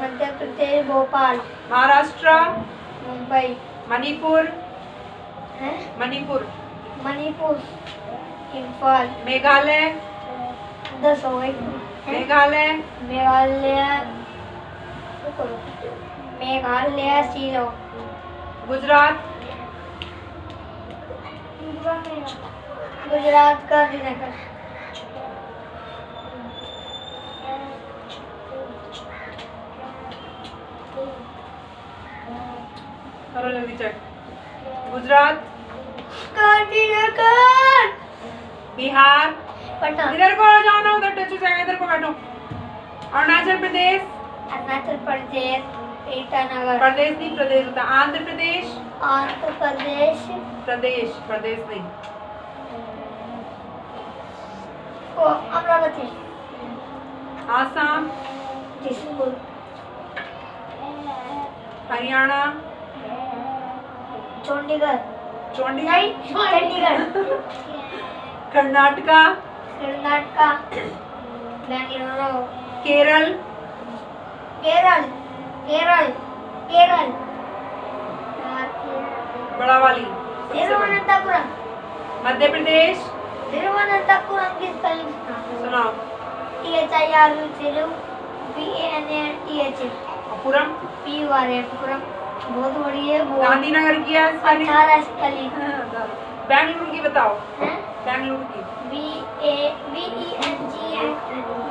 मध्य प्रदेश भोपाल महाराष्ट्र, मुंबई मणिपुर, हैं? मणिपुर, मणिपुर इम्फाल मेघालय, 10 हो गई। मेघालय, मेघालय मेघालय शिलोंग गुजरात, गुजरात गांधीनगर करो जल्दी चेक। गुजरात, गांधीनगर बिहार, पटना इधर को आ जाओ ना, उधर टच हो जाएगा, इधर को बैठो। अरुणाचल प्रदेश, अरुणाचल प्रदेश ईटानगर प्रदेश नहीं प्रदेश होता, आंध्र प्रदेश, आंध्र प्रदेश प्रदेश प्रदेश नहीं, को अमरावती आसाम, दिसपुर हरियाणा, चंडीगढ़ चंडीगढ़, नहीं चंडीगढ़ कर्नाटका, कर्नाटका बेंगलुरु केरल, केरल केरल केरल बड़ा वाली, तिरुवनंतपुरम मध्य प्रदेश, तिरुवनंतपुरम की स्पेलिंग सुनाओ, THIRU तिरु PANTH पुरम, PURM पुरम बहुत बड़ी है बहुत गांधीनगर की है spelling? 18 स्पेलिंग बेंगलुरु की बताओ, है बेंगलुरु की। BAVENG